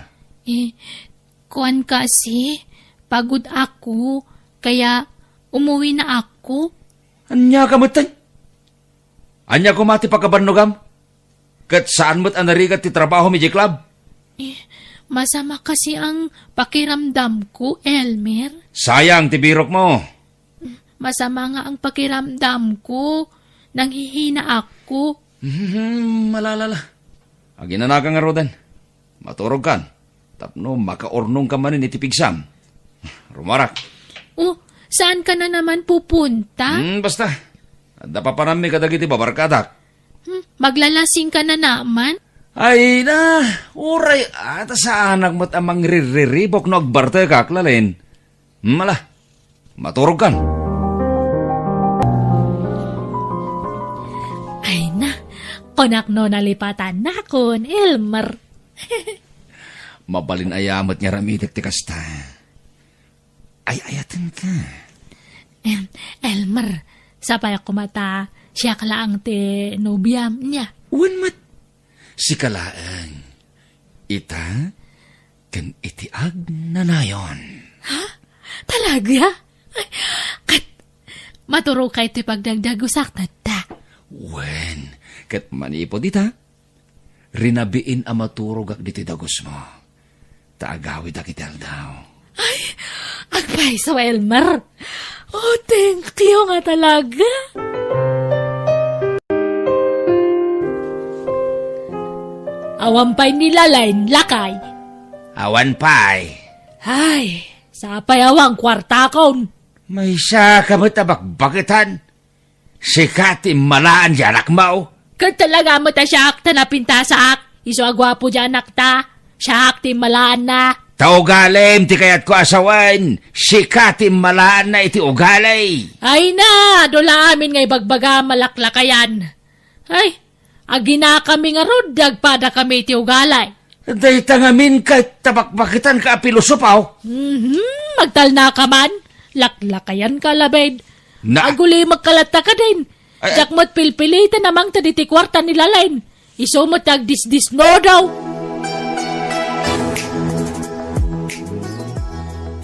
Kuan kasi, pagod ako, kaya umuwi na ako. Anya ka matay? Anya ko mati pagkabanogam? Kat saan mo't anarigat ti trabaho mi club? Masama kasi ang pakiramdam ko, Elmer. Sayang ti birok mo. Masama nga ang pakiramdam ko. Nanghihina ako. Malalala. Aginana ka nga rodan. Maturog kan. Tapno makaornong ka manin itipigsam. Rumarak. Oh, saan ka na naman pupunta? Basta. Adda pa nami kadagiti babarkadak. Maglalasing ka na naman? Ay na, uray ata sa anak mo't amang ririribok no agbarte kaklalin. Mala, maturog kan. Ay na, konak no nalipatan na kon, Elmer. Mabalin ayamat niya ramitek ti kasta. Ay ayatin ka. Elmer, sapay ako mata, siya kalaang ti nobyam niya. Uwan mat, si kalaang. Ita, kan itiag na nayon. Ha? Talaga? Ay, kat, maturo kay ti pagdagdagusak na ta. Wen, kat manipod ita, rinabiin ang maturog ak diti dagos mo. Taagawid ak ital daw. Ay, agpay so Elmer. Oh, thank you nga talaga. Awampay nila lain lakay. Awan pay. Ay, sapay awang kwarta kon. May siya kamot abakbakitan. Sikati malaan dyan akmaw. Kat talaga mo ta siya akta na pinta sa ak. Iso agwapo dyan akta. Siya akti malaan na. Taugalem ti kayat ko asawan. Sikati malaan na iti ugalay. Ay na, dola amin ngay bagbaga malaklakayan. Ay, agina kami nga rod, dagpada kami ti ugalay. Day tangamin ka tabakbakitan ka pilosopaw. Magtalna ka man. Laklakayan ka labed. Na- Aguli magkalata ka din. Jakmot pilpilita namang taditi kwarta nila lain. Iso mo tag dis no daw.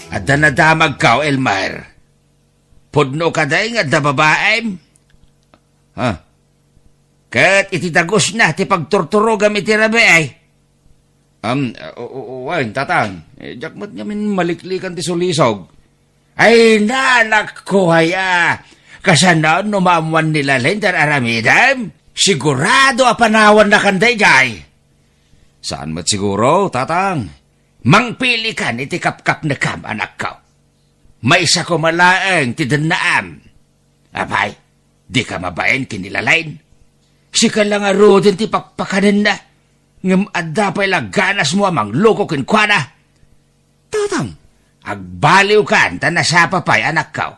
Adda na damag ka, Elmer. Pudno ka day nga da babaem. Ha? Kat ititagos na ti pagturturogam iti rabi ay. Wain, tatang. Jakmat ngamin maliklikan ti sulisog. Ay nanak ko haya. Kasanaan numamuan nila lendar aramidam. Sigurado apanawan na kanday jay. Saan mat siguro, tatang? Mangpili ka ni ti kapkap na kam, anak ko. May isa ko malaang ti danaam. Apay, di ka mabaen kinilalain. Si ka lang arudin ti pakpakanin na. Ngam adda pa'y laganas mo amang loko kinkwana. Tatang, agbaliw ka, tanasapa pa'y anak ko.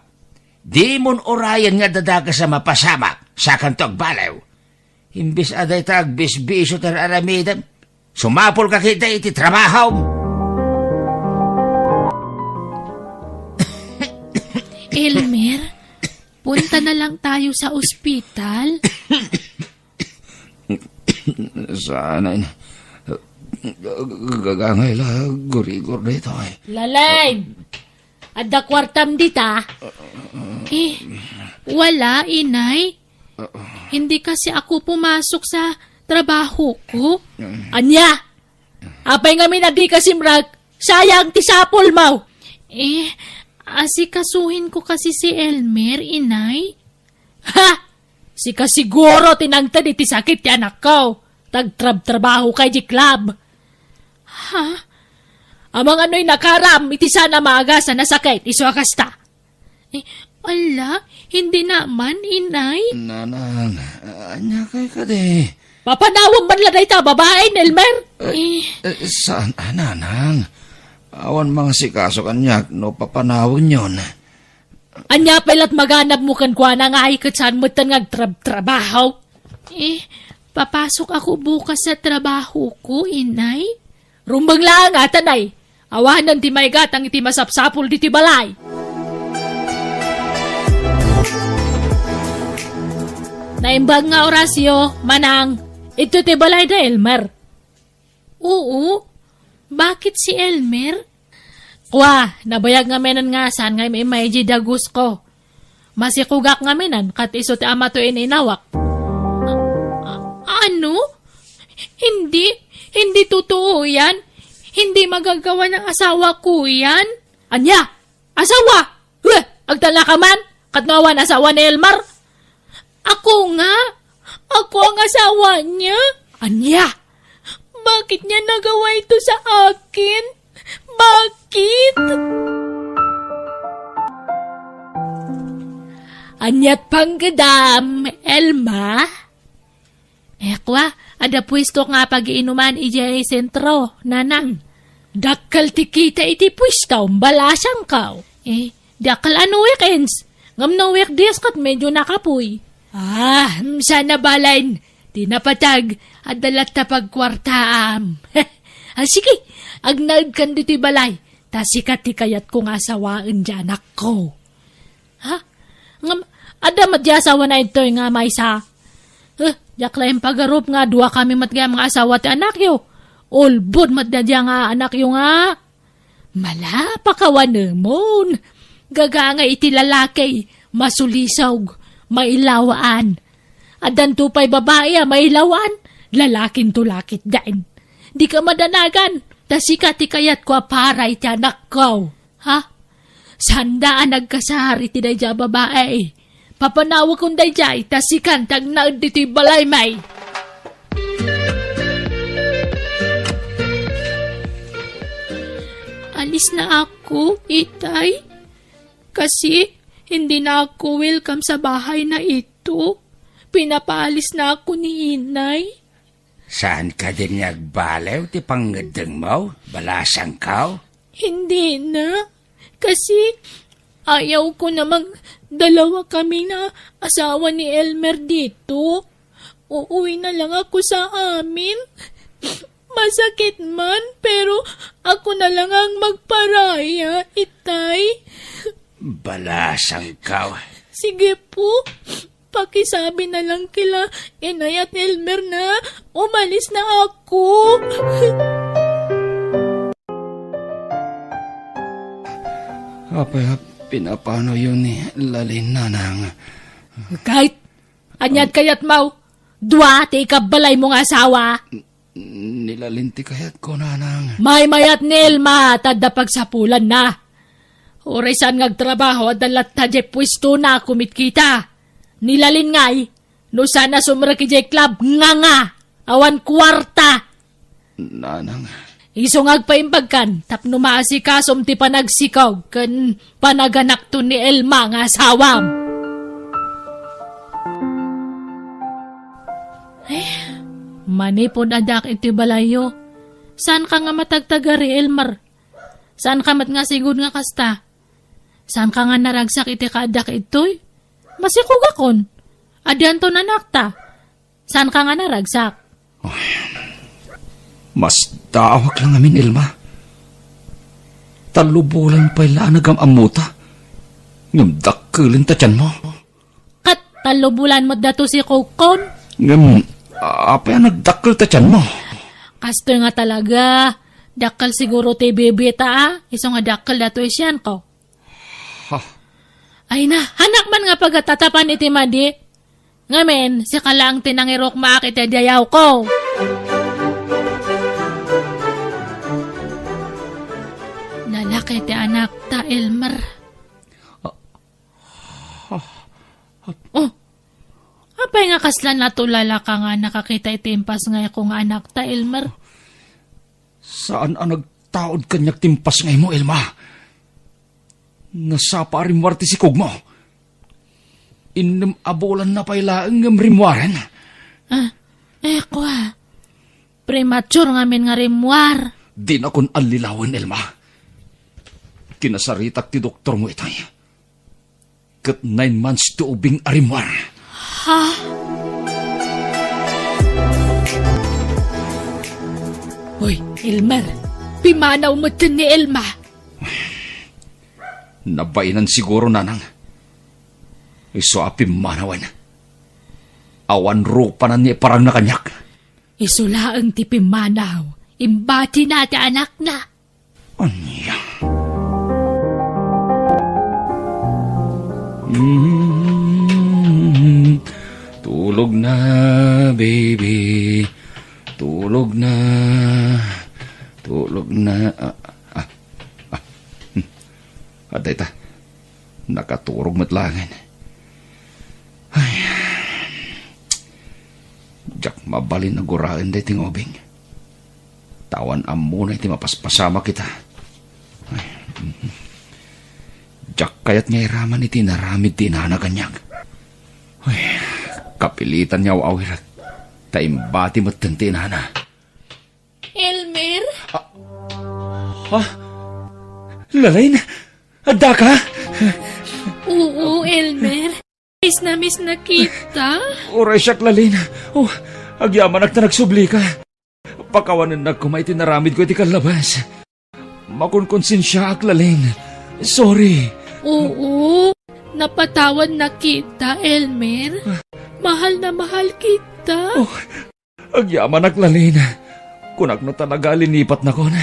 Di mon orayan nga dadaga sa mapasamak sa kanto agbaliw. Imbis aday tag bisbiso tar aramidam. Sumapol ka kita iti trabaho. Elmer, punta na lang tayo sa ospital. Sana gagangay la gurigor na ito eh. Lalay! Adda kwartam dita. Wala, inay. Hindi kasi ako pumasok sa trabaho ko. Anya! Apay nga minadi kasi mrag, sayang tisapol mau. Asikasuhin ko kasi si Elmer, inay. Ha! Sika siguro tinangtad iti sakit ti anak ko. Tagtrab-trabaho kay di club. Ha? Amang ano'y nakaram, iti sana maagasan na sakit, iso akasta. Ala, hindi naman, inay. Nanang, anya kay ka de. Papanawang man lang ita, babae, Elmer. Saan, nanang? Awan mga sikaso kanyak, no papanawin yon. Anya pailat maganap mo kan kwa na nga ikat saan mo tan trabaho. Papasok ako bukas sa trabaho ko, inay. Rumbang lang nga, tanay. Awanan ti may gatang iti masapsapol di ti balay. Naimbag nga orasyo, manang. Ito ti balay da Elmer. Oo. Bakit si Elmer? Kwa, nabayag nga menan nga saan nga may dagus ko. Masikugak nga menan, kat iso ti ama to inawak. Ano? Hindi totoo yan. Hindi magagawa ng asawa ko yan. Anya? Asawa? Agtala ka man? Katnawan asawa ni Elmer? Ako nga. Ako ang asawa niya. Anya? Bakit niya nagawa ito sa akin? Bakit? Anyat panggadam, Elma? Ekwa, ada pwesto nga pag-iinuman ijay sentro, nanang. Dakal tikita iti pwesto, balasang kao. Dakal ano weekends? Ngam no weekdays kat medyo nakapoy. Sana balain. Di napatag, adalat na pagkwartaam. Sige, agnag kan dito balay. Tasikat ti kayat kong asawaan dyan ako. Ada madyasawa na ito nga may sa. Yakla pagarup nga, dua kami matga mga asawa ti anak yo. Olbod matdadya nga anak yo nga. Malapakawan naman. Gaga nga iti lalaki, masulisog, mailawaan. Adan tupay babae, mailawan, lalakin tulakit dain. Di ka madanagan, tasika ti kayat ko para iti anak ko. Sandaan nagkasari ti dayja babae. Papanawa kong dayjay, tasikan tag naad diti balay may. Alis na ako, itay. Kasi hindi na ako welcome sa bahay na ito. Pinapaalis na ako ni inay. Saan ka din nagbalew ti panggadang mo? Balasang kao? Hindi na. Kasi ayaw ko namang dalawa kami na asawa ni Elmer dito. Uuwi na lang ako sa amin. Masakit man, pero ako na lang ang magparaya, itay. Balasang kao? Sige po. Pakisabi na lang kila inay at Elmer na umalis na ako. Apay, pinapano yun ni Lalin, nanang. Kahit anyad kayat mau, dua ti ikabalay mong asawa. Nilalinti kayat ko, nanang. May mayat ni Elma, tadda pagsapulan na. Oray saan ngagtrabaho at dalat na jay pwesto na kumit kita. Nilalin ngay, no sana sumra ki jay club, nga, awan kwarta. Nanang. Iso ngagpaimbagkan, tapno maasikasom ti panagsikaw, kan panaganak to ni Elma nga asawam. Manipod adak iti balayo. Saan ka nga matagtagari, Elmer? Saan ka mat nga sigod nga kasta? Saan ka nga naragsak iti kaadak itoy? Masikugakon. Adyan to nanakta. Saan ka nga naragsak? Mas daawak lang amin, Elma. Talubulan pa'y lanagam amuta. Ngam dakilin ta tiyan mo. Kat talubulan mo dato si Kokon? Ngam, apay nagdakil ta tiyan mo. Kasto nga talaga. Dakal siguro ti bebeta Iso nga dakal dato isyan ko. Ay na, hanak man nga pagkatatapan iti madi. Ngamen, si kalaang tinangirok maakit iti dayaw ko. Lalaki ti anak ta, Elmer. Apay nga kaslan na tulala ka nga nakakita itimpas nga kung anak ta, Elmer. Saan ang nagtaod kanyak timpas ngay mo, Elma? Nasapa rimwarte si Kugmo. Inim abolan na pailaang ng rimwaren. Kwa. Premature nga min nga rimwar. Di na kon alilawin, Elma. kinasaritak ti doktor mo ito'y. Kat 9 months to ubing arimwar. Ha? Hoy, Elmer. Pimanaw mo din ni Elma. Nabainan siguro, nanang. Iso pimanawan. Awan rupa na ni parang nakanyak. Isulaang ti pimanaw. Imbati na ti anak na. Anya? Tulog na, baby. Tulog na. Tulog na. Aday ta. Nakaturog matlangan. Ay. Jak mabalin na guraan day ting obing. Tawan amuna iti mapaspasama kita. Ay. Jak kayat nga iraman iti naramid ti nanaganyag. Ay. Kapilitan niya awirat. Taimbati mo't tintinana. Elmer? Ha? Lalain? Adda ka? Oo, Elmer. Miss na kita. Oray siyak, Lalin. Oh, agyaman na nagsubli ka. Pakawanan na kumay tinaramid ko iti kalabas. Makunkonsensya ak, Lalin. Sorry. Oo, napatawad na kita, Elmer. Mahal na mahal kita. Oh, agyaman ak, Lalin. Kunak na talaga linipat na kon.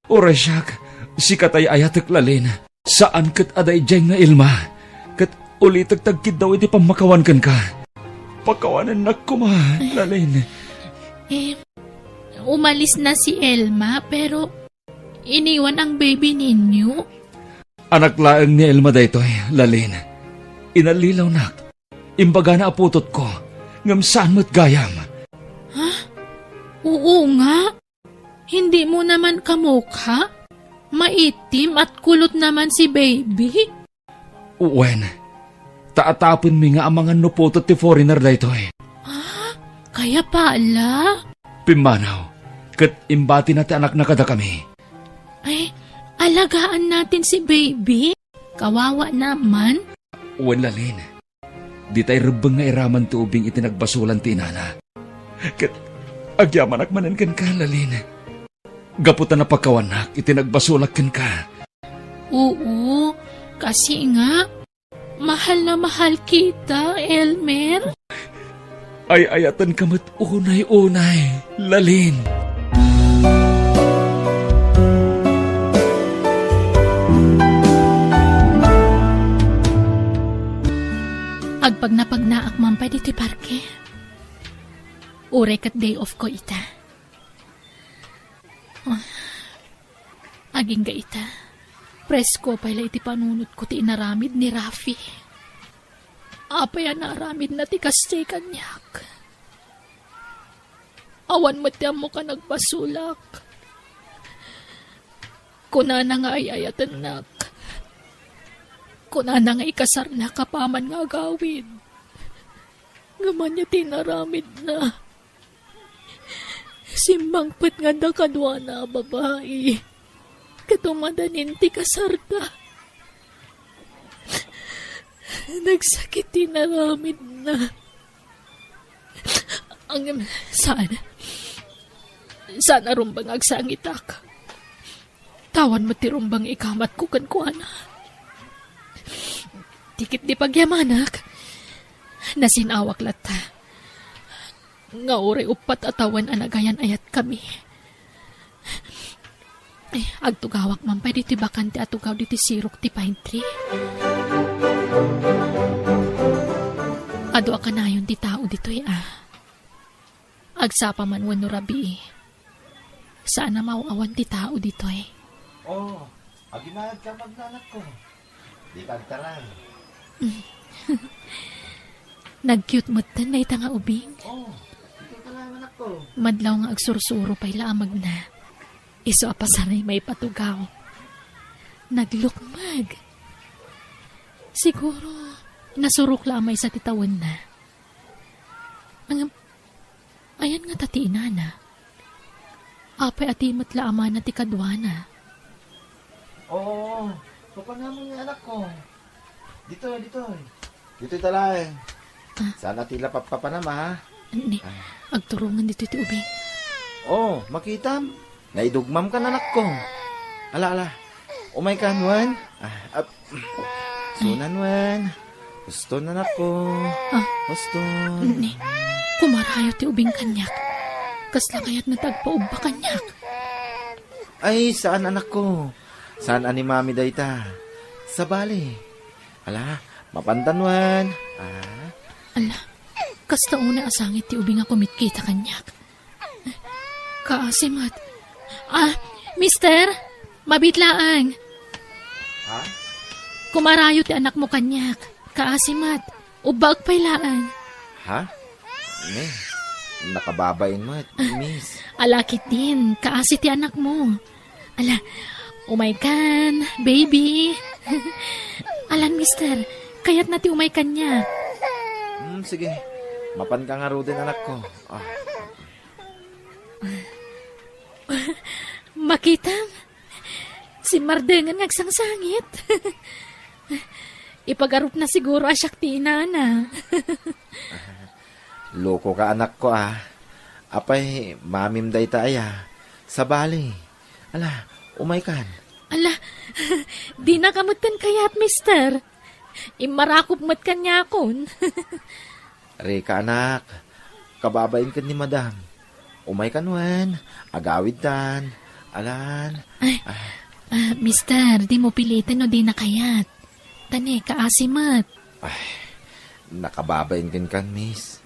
Oray siyak, si katay ayatek, Lalin. Saan kat aday dyan nga ilma? Kat ulitag tagkid daw iti pamakawan kan ka. Pakawanan na kumahan, Lalin. Umalis na si Elma pero iniwan ang baby ninyo. Anak laeng ni Elma daytoy, Lalin. Inalilaw nak. Imbaga na aputot ko. Ngam saan mo't gayam. Ha? Oo nga. Hindi mo naman kamukha. Maitim at kulot naman si baby. Uwen, taatapon mi nga ang mga nuputot ti foreigner daytoy. Ah, kaya pala. Pimanaw, kat imbati na ti anak na kada kami. Ay, alagaan natin si baby. Kawawa naman. Uwen, Lalin, di tayo rubang nga iraman tubing itinagbasulan ti inana. Kat agyaman akmanan kan ka, Lalin. Gaputan na pagkawanak, itinagbasulakin ka. Oo, kasi nga, mahal na mahal kita, Elmer. Ay ayatan ka mat unay-unay, Lalin. Agpag napagnaak mampay dito parke. Ure kat day off ko ita. Aging ga ita. Presko pala iti panunot ko ti inaramid ni Rafi. Apaya naramid na ti kastay kanyak. Awan matiyam mo ka nagpasulak. Kuna na nga ay ayatan nak. Kuna na nga ikasar na kapaman nga gawin. Ngaman niya tinaramid na. Simbangpet nga da kadwa na babae. Katumadanin ti kasarda. Nagsakit tinaramid na. Ang saan arumbang agsangitak. Tawan mo ti rumbang ikamat ko kan kuana. Tikit di pagyamanak. Nasinawak lata. Nga ore upat atawan anagayan ayat kami. Agtugawak mampay diti bakante atugaw diti sirok ti pine tree. Ado ka na yun ti tao dito'y Agsapa man wano rabi. Saan na mauawan ti tao dito'y. Aginahad ka magnanak ko. Di kagtaran. Nag-cute mo tan na itanga ubing. Ito talaga anak ko. Madlaw nga agsursuro pa'y laamag na. Iso apasanay may patugaw. Naglukmag. Siguro, nasurok lamay sa titawan na. Ayan nga tati inana. Apay ati matlaama na ti kadwana. Oo, papanamon yung anak ko. Dito. Dito talay. Sana tila papanama, ha? Ni, agturungan dito ti ubing. Oh, makita. Naidugmam ka na anak ko. Ala. Umay ka, Nwan. Sunan, Nwan. Gusto na anak ko. Gusto. Ni, kumarayo ti ubing kanyak. Kasla kaya't natagpaubba kanyak. Ay, saan anak ko? Saan ani mami dayta? Sa bali. Ala, mapantanwan. Ala, kasta una asangit ti ubing ako mitkita kanyak. Kaasimat. Mister, mabitlaang. Ha? Kumarayo ti anak mo kanyak. Kaasimat, ubag pailaan. Ha? Ne, nakababain mo, miss. Alakit din, kaasi ti anak mo. Ala, umaykan, baby. Alan, mister, kaya't na ti umaykan niya. Sige, mapan ka nga din anak ko. Makitam, si Mardengan ngagsangsangit. Ipagarup na siguro asyak ti inana. Loko ka anak ko, Apay, mamim dayta aya. Sa bali. Ala, umaykan. Ala, di nakamutan kayat, mister. Imarakop mat kanya akon. Reka anak, kababain ka ni madam. Umaykan wan, agawid tan. Alan. Mister, di mo pilitin o di na kayat. Tani, kaasimat. Nakababain kan, miss.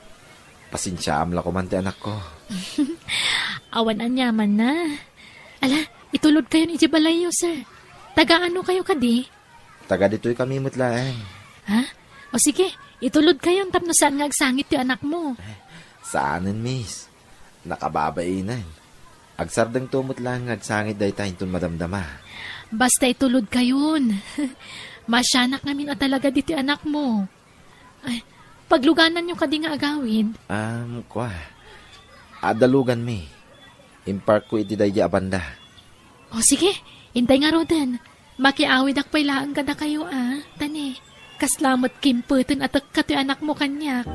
Pasensya amla ko man ti anak ko. Awan anyaman na. Ala, itulod kayo ni Jibalayo, sir. Taga ano kayo kadi? Taga dito'y kami mutlaan. Ha? O sige, itulod kayo tapno saan nga agsangit ti anak mo. Saanin, miss? Nakababainan. Agsardang tumot lang agsangit day tayo itong madamdama. Basta itulod kayon. Masyanak namin at talaga diti anak mo. Ay, pagluganan nyo kadi nga agawid. Adalugan mi. Impark ko iti day abanda. O sige, intay nga rodan. Makiawid ak pailaan ka na kayo Tani, kaslamot kimputin at kati anak mo kanyak.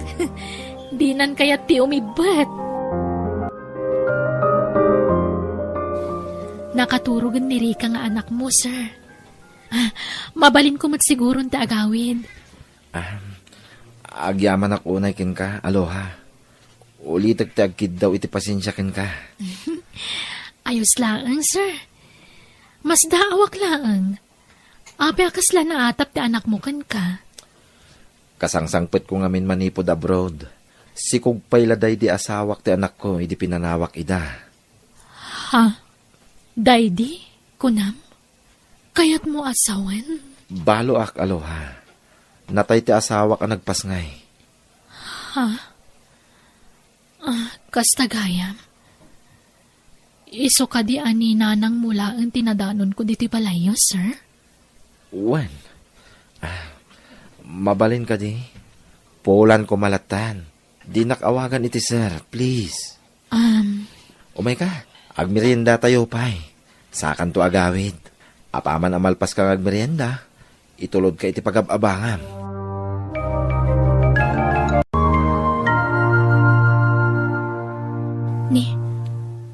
Dinan kaya ti umibat. Nakaturugan ni Rika nga anak mo, sir. Mabalin ko siguro ti agawid. Agyaman ako unay kin ka, aloha. Ulitag ti agkid daw iti pasensya kin ka. Ayos lang, sir. Mas daawak lang. Ape akasla na atap ti anak mo kan ka. Kasangsangpet ko ngamin manipod abroad. Sikog payladay di asawak ti anak ko, idi pinanawak ida. Ha? Daydi? Kunam? Kayat mo asawan? Balo ak, aloha. Natay ti asawak ang nagpasngay. Ha? Kastagayam. Iso ka di ani nanang mula ang tinadanon ko diti palayo, sir? Wen. Mabalin ka di. Pulan ko malatan. Di nakawagan iti sir, please. Umay ka. Agmerienda tayo pay. Sakan to agawid. Apaman amalpas kang agmerienda. Itulod ka iti pagababangam. Ni,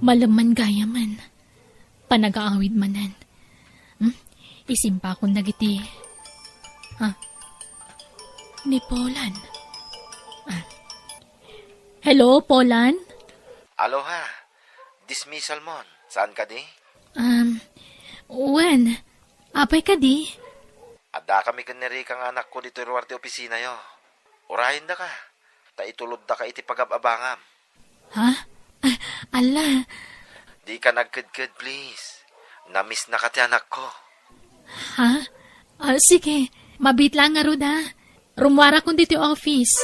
malaman gaya man. Panagaawid manan. Isimpa kong nagiti. Ni Polan. Hello, Polan? Aloha. Dismissal mon. Saan ka di? Wen, apay ka di? Adda kami kaniri kang anak ko dito ruwarte opisina yo. Urahin da ka. Ta itulod da ka iti pagababangam. Ha? Ala. Di ka nagkadkad, please. Namiss na ka ti anak ko. Ha? Sige. Mabit lang nga Ruda. Rumwara kong dito office.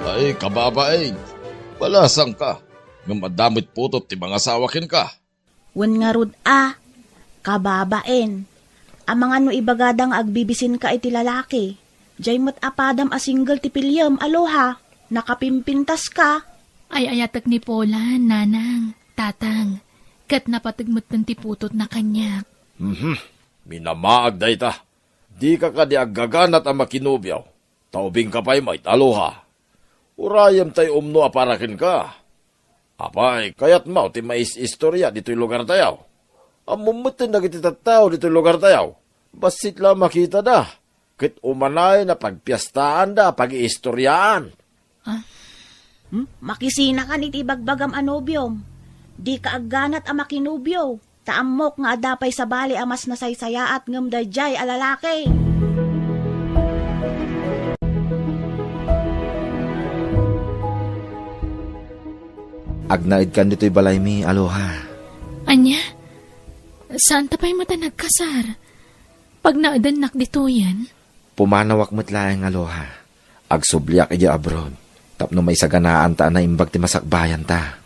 Ay, kababaeng. Balasang ka. Nga madamit putot ti mga sawakin ka. Wen nga rod kababaen. Amang ano ibagadang agbibisin ka iti lalaki. Jay mo't apadam a single ti pilyam, aloha. Nakapimpintas ka. Ay ayatak ni Polan, nanang, tatang. Kat napatagmat ng tiputot na kanya. Minamaag da ita. Di ka di aggaganat ang makinubyaw. Taubing ka pa'y may aloha. Urayam tayo umno aparakin ka. Apay, kayat mau ti mais istorya dito'y lugar tayaw. Amumutin na kita tao dito'y lugar tayaw. Basit lang makita da. Kit umanay na pagpiyastaan da, pag-iistoryaan. Makisina ka ni tibagbagam anobyom. Di ka agganat ang makinubyo. Taamok nga adapay sa bali amas nasaysaya at ngam dayjay alalaki. Agnaid kan dito'y balay mi, aloha. Anya? Saan tapay mata nagkasar? Pag naadanak dito yan? Pumanawak mo't laeng, aloha. Agsubliak iya abroad. Tapno may saganaan ta na imbag ti masakbayan ta.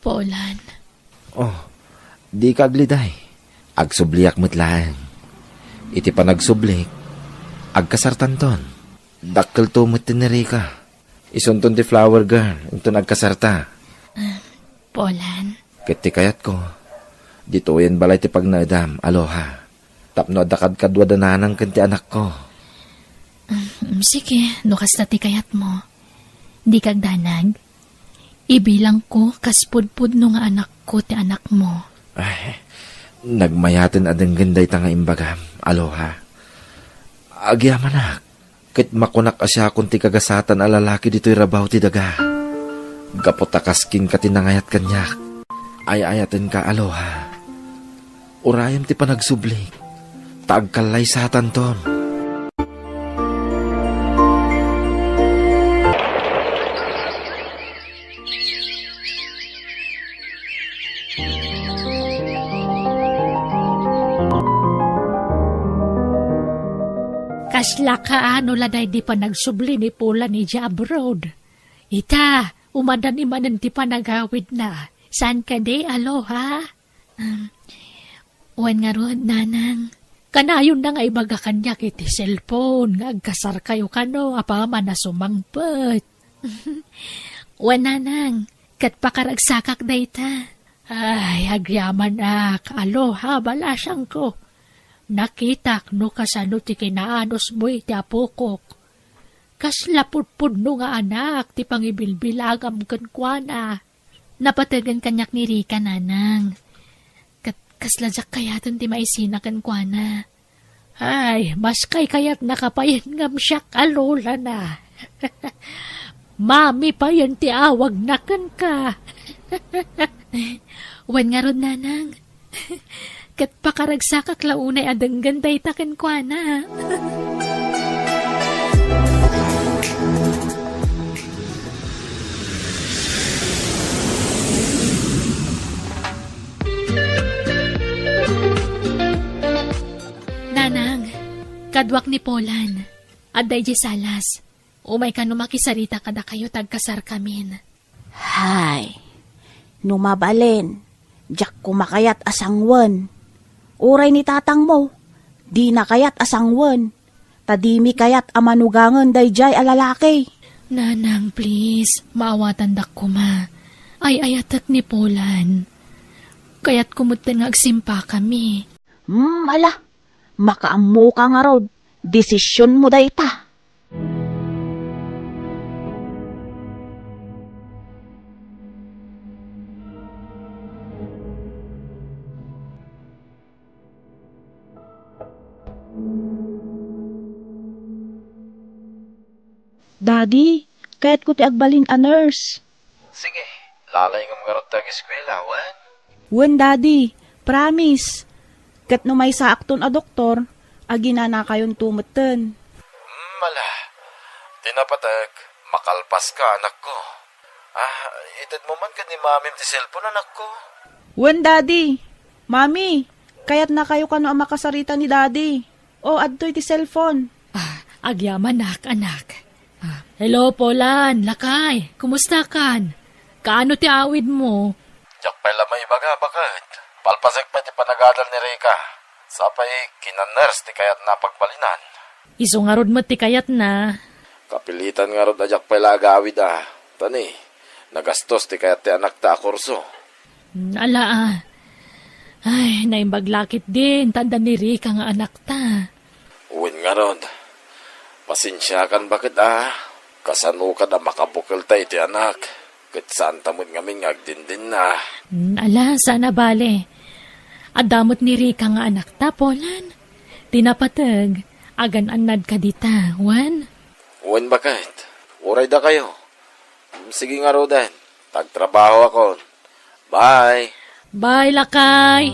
Polan. Oh, di ka agliday. Agsubliak mo't laeng. Iti pa nagsublik. Agkasartan ton. Dakkel to mo't tinirika. Isunton ti flower girl. Ito nagkasarta. Polan. Kiti kayat ko. Dito yan balay ti pagnadam, aloha. Tapno adakad kadwa dananang kanti anak ko. Sige, nukas na ti kayat mo. Di kagdanag. Ibilang ko kaspudpud no nga anak ko ti anak mo. Ay, nagmayatin adang ganday ta nga imbagam, aloha. Agyaman kit makunak asya kung ti kagasatan a lalaki dito'y rabaw ti daga. Gapotakaskin ka tinangayat kanyak. Ayayatin ka, aloha. Urayam ti panagsublik. Taagkalay satan ton. Kasla ka ano laday di pa nagsubli ni Pula ni abroad. Ita, umadan imanan di pa nagawid na. Saan ka di, aloha? Wan nga ron, nanang. Kanayon na nga ibaga kanya kiti cellphone. Nga agkasar kayo kano, apaman na sumangpot. Wan, nanang. Kat pakaragsakak da ita. Ay, agyaman ak. Aloha, balasang ko. Nakitak no kasano ti kinaanos mo iti apukok. Kaslapudpud no nga anak ti pangibilbilagam kankwana. Napatagan kanyak ni Rika, nanang. Kaslajak kayatan ti maisina kankwana. Ay, mas kay kayat nakapayan ngam siyak alola na. Mami pa yan ti awag na kan ka. Wan nga ron, nanang. Kat pakaragsakak launay adang ganday taken kwa na. Nanang, kadwak ni Polan, aday di salas. Umay ka numakisarita kada kayo tagkasar kamin. Hay, numabalen, jak kumakayat asangwan. Uray ni tatang mo, di na kayat asangwan. Tadimi kayat amanugangan dayjay alalaki. Nanang, please, maawatan dak ko ma. Ay ayatak ni Polan. Kaya't kumutan nga agsimpa kami. Ala, makaammo ka nga rod. Desisyon mo dayta. Daddy, kaya't ko ti agbalin a nurse. Sige, lalay nga mga rotag eskwela, wan? Wen, Daddy, promise. Kat no may saakton a doktor, agina na kayon tumeten. Mala, tinapatag, makalpas ka, anak ko. Itad mo man ka ni mami ti cellphone, anak ko. Wen, Daddy, Mami, kaya't na kayo kano ang makasarita ni Daddy. O, adto'y ti cellphone. Agyaman anak. Hello, Polan, lakay, kumusta kan? Kaano ti awid mo? Jak pala may baga, bakit? Palpasek pa ti panagadal ni Rika. Sapay, kinaners ti kayat napagbalinan. Iso nga rod mo ti kayat na. Kapilitan nga ron ajak pala agawid Tani, nagastos ti kayat ti anak ta kurso. Ala Ay, naimbaglakit din. Tanda ni Rika nga anak ta. Uwin nga ron. Pasensya kan bakit kasano ka na makabukal tayo ti anak. Kat saan tamod ngamin agdindin na. Ala, sana bale. Adamot ni Rika nga anak ta, Polan. Tinapatag. Agan-anad ka dita, Juan. Uwin bakit? Uray da kayo. Sige nga rodan. Tagtrabaho ako. Bye. Bye, lakay.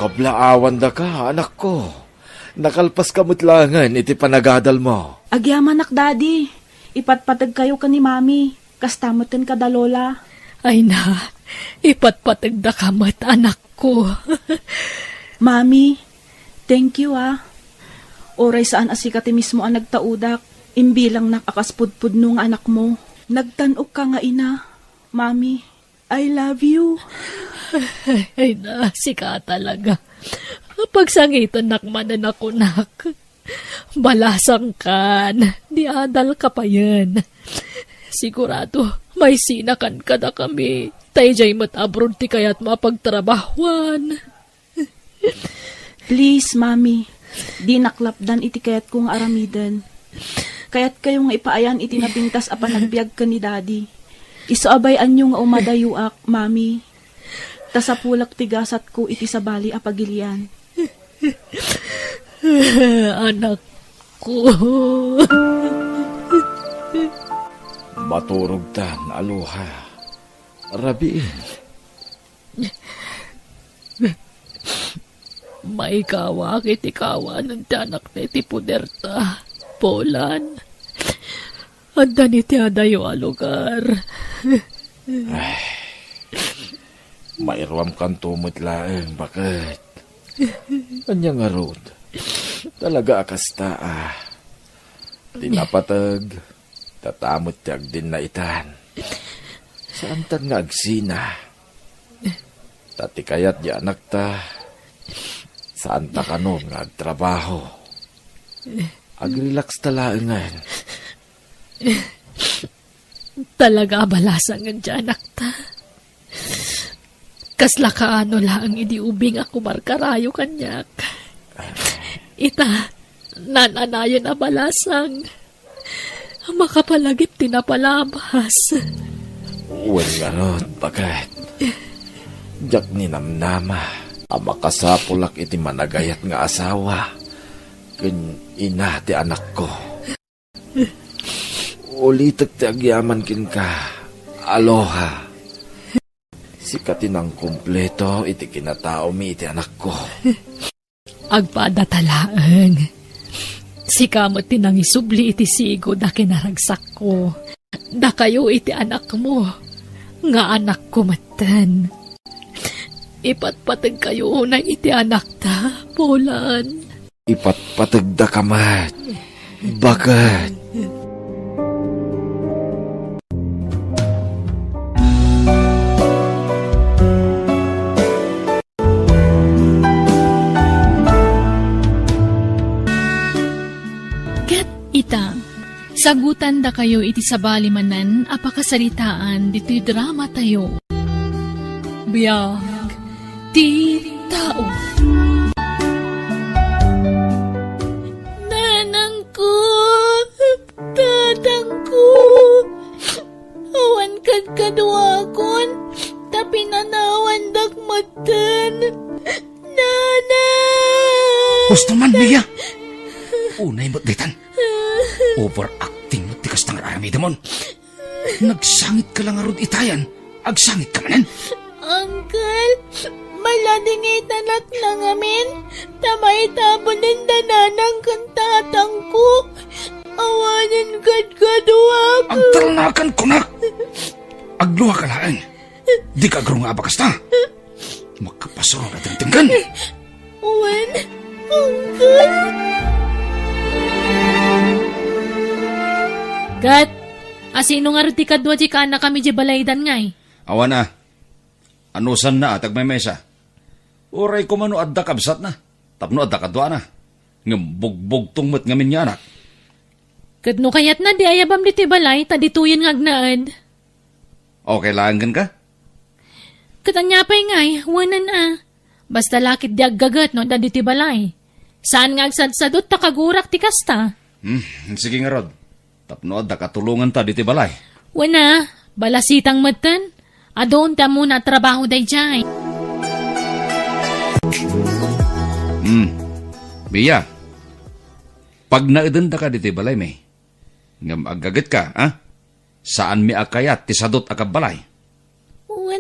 Kablaawan da ka, anak ko. Nakalpas ka mutlangan, iti panagadal mo. Agyaman nak, Daddy. Ipatpatag kayo ka ni Mami. Kastamotin ka da, Lola. Ay na, ipatpatag da kamat, anak ko. Mami, thank you Oray saan asikati mismo ang nagtaudak. Imbilang nakakaspudpud nung anak mo. Nagtanok ka nga ina. Mami, I love you. Ay na, sika talaga. Pagsangitan nakmanan ako, nak. Balasang kan, diadal ka pa yan. Sigurado, may sinakan ka na kami. Tayjay matabrod ti kaya't mapagtrabahuan. Please, Mami, di naklapdan iti kayat kong aramidan. Kaya't kayong ipaayan iti napintas apan nagbiag ka ni Daddy. Isuabay anyo nga umadayuak, Mami. Tasapulak tigasat ko iti sabali apagilian. Anak ko. Maturog tan, aloha. Rabiin. Maikawak iti kawan ng tiyanak na iti puderta. Polan. Anda ni tiyadayo a lugar. Mairuam kan tumutlaeng, bakit? Kanya nga rod. Talaga akasta Tinapatag. Tatamot tiyag din na itan. Saan tan nga agsina? Tati kayat di anak ta. Saan ta kanon nga agtrabaho? Agrelax talaangan. Talaga balasan nga dyan, anak ta. Kasla kaano lang idiubing ako markarayo kanyak. Ita, nananayon na balasang. Makapalagip tinapalabas. Uwan nga ron, bakit? Jak ni namnama. Makasapulak iti managayat nga asawa. Kun ina ti anak ko. Ulitak ti agyaman kin ka. Aloha. Sikatin ang kumpleto iti kinatao mi iti anak ko. Agpadatalaan. Sikamot tinang isubli iti sigo da kinaragsak ko. Da kayo iti anak mo. Nga anak ko matan. Ipatpatag kayo ng iti anak ta, Polan. Ipatpatag da kamat. Bakit? Sagutan da kayo iti sabali manan apakasaritaan dito'y drama tayo. Biyag ti tao. Nanang ko, tatang ko, awan kadkadwakon, tapi nanawan dakmatan. Nanay! Gusto man, Mia! Unay mo't ditan. Overacting mo tikas ng rami, damon. Nagsangit ka lang arod itayan. Agsangit ka manan. Uncle, maladingit anak na ngamin. Tamay tabon ng dananang kantatang ko. Awanan gadgadwag. Agtalnakan ko na. Agluha ka laang. Di ka agrong abakas na. Makapasoro na tingtinggan. Uncle. Kat, asino nga rin ti kadwa di ka na kami di balaydan ngay. Awan na. Anusan na atag may mesa. Uray ko mano adda kabsat na. Tapno adda kadwa na. Ngambog-bog tungmat ngamin niya anak. Kat no kayat na di ayabam di ti balay, tadituyin nga agnaad. Okay lang ka? Kat anyapay ngay, wanan Basta lakit di aggagat no da di ti balay. Saan nga agsadsadot takagurak ti kasta? Sige nga Rod. Tapno adda katulungan ta diti balay. Wana, balasitang matan. Adon ta muna trabaho day jay. Biya. Pag naidanda ka diti balay may. Ngam aggagat ka, ha? Saan mi akayat ti sadot akab balay?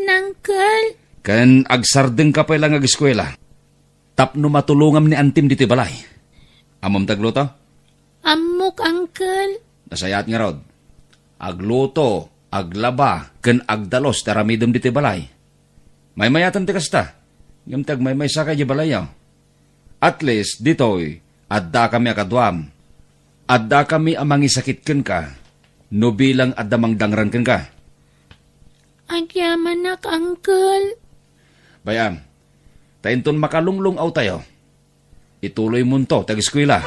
Uncle. Kan agsardeng ka pa lang ag-eskwela. Tapno matulungam ni antim diti balay. Amam tagluto? Amok, Uncle. Nasayat nga Rod. Agluto, aglaba, ken agdalos taramidom diti balay. May mayatan ti kasta. Ngam tag may sakay di balay yaw. At least ditoy, adda kami akadwam. Adda kami amang isakitken ka. No bilang adda mangdangran ken ka. Agyaman nak, Uncle. Bayam, tainton makalunglong aw tayo. Ituloy mo to, tag-eskwela.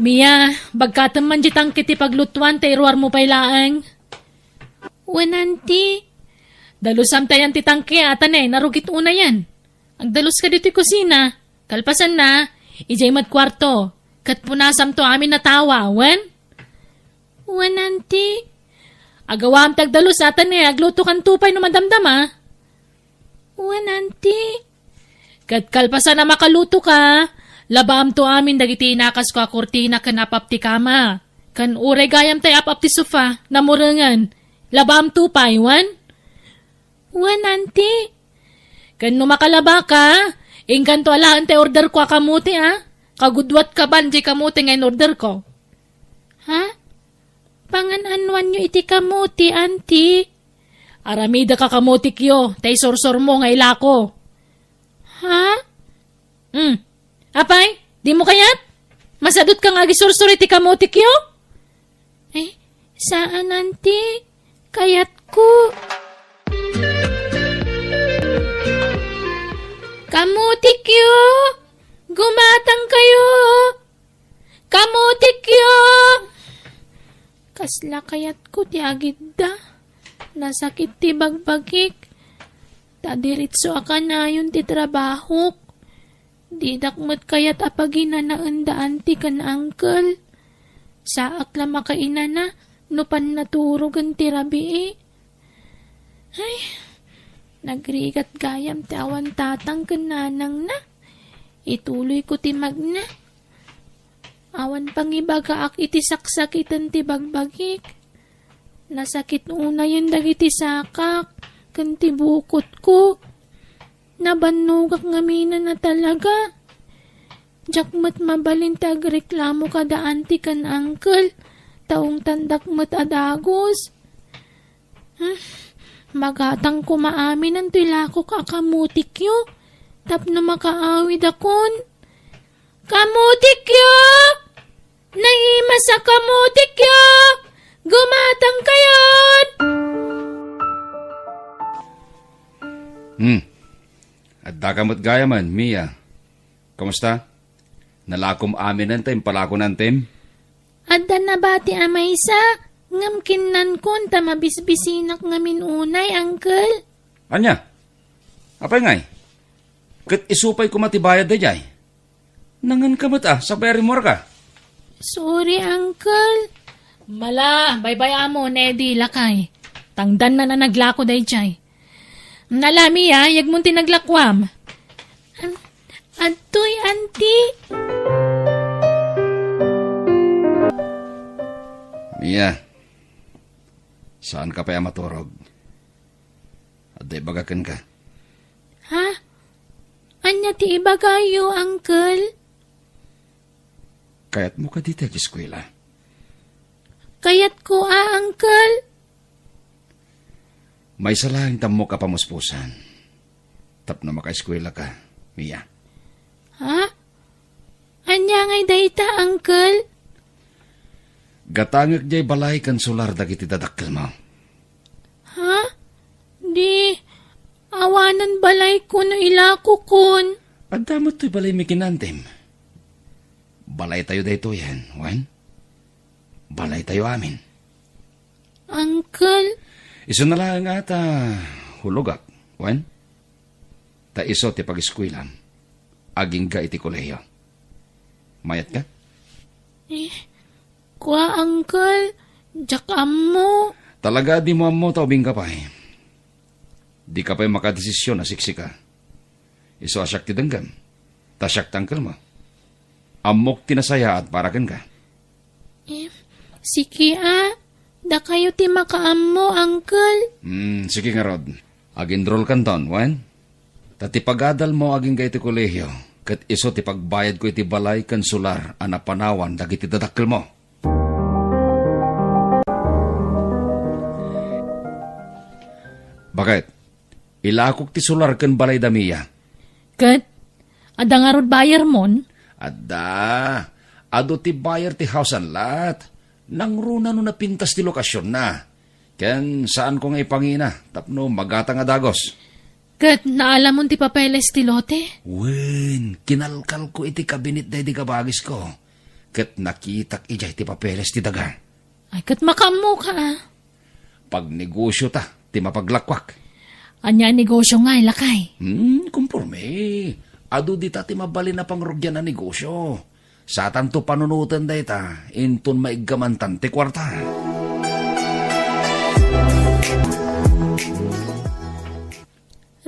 Mia, bagkatan man jitang kiti paglutuan tayruar mo pailaang. Wananti. Dalusam tayan ti tangke atan narugit una yan. Agdalos ka dito kusina. Kalpasan na, ijay kwarto. Kat punasam to amin natawa, wan? Wananti. Agawam tagdalos atan agluto kan tupay no madamdama. Wananti. Kat kalpasan na makaluto ka, labam to amin dagiti inakas ko a kurtina kan apap ti kama. Kan uray gayam tay apap ti sofa, namurangan. Labam tupay, wan? Wananti. Kan makalaba ka, ingkan to alahan te order ko kamuti Kagudwat ka ban di kamuti ngayon order ko. Ha? Pangananwan nyo iti kamuti, auntie. Aramida ka kamuti kyo, tay sorsor mo nga ilako. Ha? Apay, di mo kayat? Masadot ka nga gisorsor iti kamuti kyo? Saan, auntie? Kayat ko. Kamutik yo! Gumatang kayo! Kamutik yo! Kasla kayat ko ti agidda. Nasakit ti bagbagik. Tadiritso aka na yun ti trabaho. Didakmat kayat apagina na andaan ti kan uncle. Saak la makaina na, no pan naturugan ti rabi Ay, nagrigat gayam ti awan tatang kananang na. Ituloy ko ti magna. Awan pangibaga ak iti saksakitan ti bagbagik. Nasakit una yun dagiti sakak. Kan ti bukot ko. Nabanugak ngaminan na talaga. Jakmat mabalin tagreklamo kada anti kan uncle. Taong tandakmat adagos. Magatang kumaamin ang tilako kakamutik yo. Tapno makaawid akon. Kamutik yo! Naima sa kamutik yo! Gumatang kayon! Adda kamot gaya man, Mia. Kamusta? Nalakom amin nantem, palako nantem? Adda na ba ti amay sa? Ngamkinan kon ta mabisbisinak ngamin unay, uncle. Anya? Apay ngay? Kat isupay ko matibayad da jay. Nangan ka ba't sa Barrymore ka? Sorry, uncle. Mala, bye-bye amo, Nedi, lakay. Tangdan na naglako day jay. Nalami yag mo tinaglakwam. Atoy, auntie. Mia, saan ka pa maturog? Aday bagakan ka. Ha? Anya ti ibagayo, uncle? Kayat mo ka dito sa eskwela. Kayat ko, uncle? May salahing tamo ka pamuspusan. Tap na makaeskwela ka, Mia. Ha? Anya ngay dayta, Uncle? Gatangag jay balay kan sular dagiti dadakkel mo. Ha? Di, awanan balay ko no ilako kon. At damot to'y balay may kinantem. Balay tayo dayto yan, Wan. Balay tayo amin. Uncle? Iso na lang ata hulogak, Wan. Ta iso ti pag-eskwilam. Aging ka iti kolehiyo. Mayat ka? Kwa, Uncle? Jakam mo. Talaga di mo amo taubing ka pa eh. Di ka pa'y makadesisyon na siksika. Iso asyak ti danggam. Tasyak tangkel mo. Amok tinasaya at parakan ka. Sige da kayo ti makaam mo, Uncle. Sige nga Rod. Agin drol kanton, Wan. Tati pagadal mo aging ga iti kolehiyo. Kat iso ti pagbayad ko iti balay kan sular anapanawan dagiti dadakkel mo. Bakit? Ilakok ti sular kan balay damiya. Kat, ada nga rod bayar mon? Adda, ado ti bayar ti house and lot. Nang runa no napintas ti lokasyon na. Ken saan ko nga ipangina, tapno magata nga dagos. Kat, naalam mo ti papeles ti lote? Wen, kinalkal ko iti kabinit day di kabagis ko. Kat nakitak ijay ti papeles ti daga. Ay, kat makamo ka Pag negosyo ta, ti mapaglakwak. Anya negosyo nga ilakay. Kumporme. Ado di ta ti mabali na pangrugyan na negosyo. Sa tanto panunutan day ta, inton maiggamantan ti kwarta.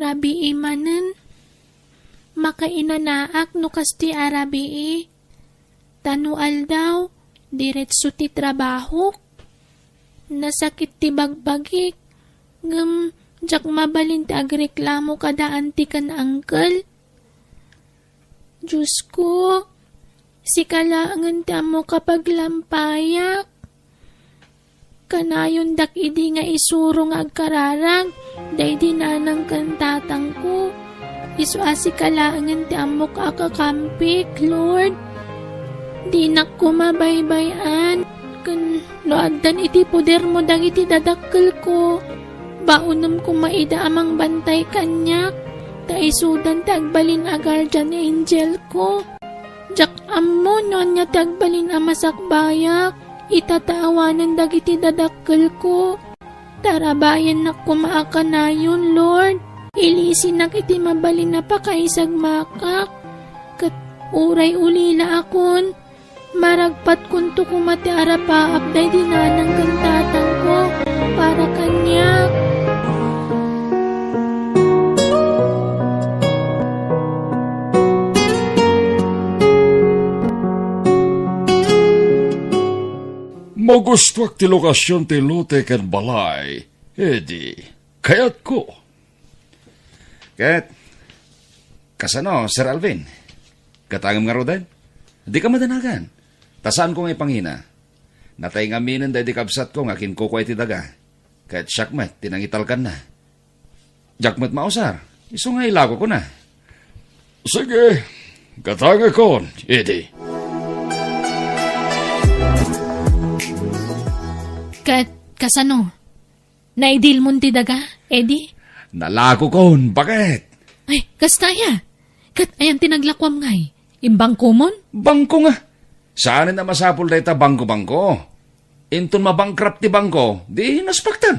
Rabi imanen, makainanaak no kasti arabi tanual daw, diretso ti trabaho. Nasakit ti bagbagik, jak mabalin ti agreklamo kadaan ti kan Uncle. Diyos ko, si kalaangan ti amo kapag lampayak. Kanayon dak idi nga isuro nga agkararag, day dinanang kantatang ko. Isu asikalaangan ti amok akakampik, Lord. Di nak ko mabaybayan. Kan loaddan iti poder mo dag iti dadakkel ko. Baunam ko maida amang bantay kanyak. Ta isudan tagbalin a guardian angel ko. Jak ammo non nya tagbalin a masakbayak. Itataawanan dagiti dadakkel ko. Tarabayan na kumaakanayon, Lord. Ilisin na kiti mabalin na pakaisag makak. Kat uray ulila akon. Maragpat kunto kumati arapa apday dinanang kantatang ko. Para kanya. Magustuak ti lokasyon ti lote ken balay. Edi, kayat ko. Kat, kasano, Sir Alvin? Katangam nga rodan? Di ka madanagan. Tasaan ko nga ipangina. Natay nga minan day di kabsat ko nga kinkukway ti daga. Kahit syakmet, tinangitalkan na. Jakmet mausar, iso nga ilago ko na. Sige, katanga ko, Edi. Kat, kasano? Naidil mo ti daga, Eddie? Nalago kon, bakit? Ay, kastaya. Kat, ayan tinaglakwam ngay. Imbang kumon? Bangko nga. Saan na masapul day ta bangko-bangko? Inton mabangkrap ti bangko, di naspaktan.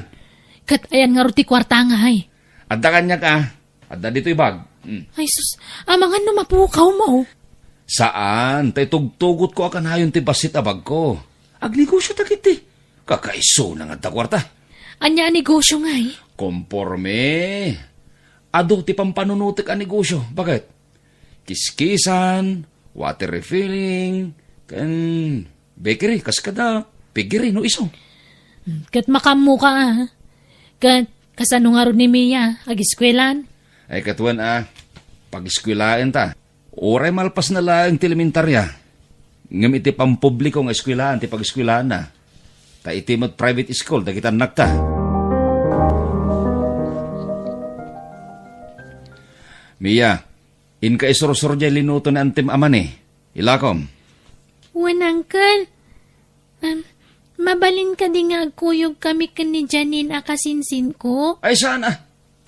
Kat, ayan nga ruti kwarta nga hay. Adda kanya ka, adda dito'y bag. Ay, sus, amangan no mapukaw mo. Saan? Tay tugtugot ko akan hayon ti basit abag ko. Agnegosyo takiti. Kakaiso na nga kwarta. Anya negosyo nga Komporme. Ado ti pampanunutik ang negosyo. Bakit? Kiskisan, water refilling, kan bakery, kaskada, pigiri, no iso. Kat makamu ka Kat kasano nga ron ni Mia, agiskwelan. Ay katuan pag-eskwelaan ta. Oray malpas na lang ti elementarya. Ngam iti pampubliko nga eskwelaan, ti pag-eskwelaan na. Ta iti mo't private school, dagitan nakta. Mia, in ka isurusur jay linuto na antim aman eh. Ilakom. Wan, Uncle. Mabalin ka di nga agkuyog kami ni Janine akasinsin ko. Ay sana,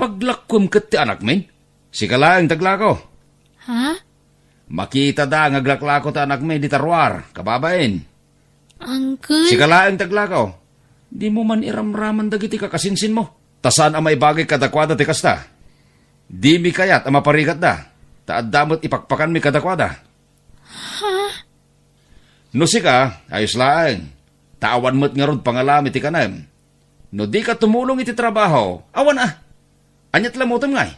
paglakom kat ti anak min. Sikala ang taglako. Ha? Makita da ang aglaklako ta anak min di tarwar, kababain. Uncle? Sikala ang taglako. Di mo man iramraman dagiti kakasinsin mo. Tasan ang maibagay kadakwada ti kasta. Di mi kayat ang maparigat da. Taad damot ipakpakan mi kadakwada. Ha? No sika, ayos lang. Tawan mo't nga rod pangalami ti kanam. No di ka tumulong iti trabaho, awan ah. Anyat lamutam ngay.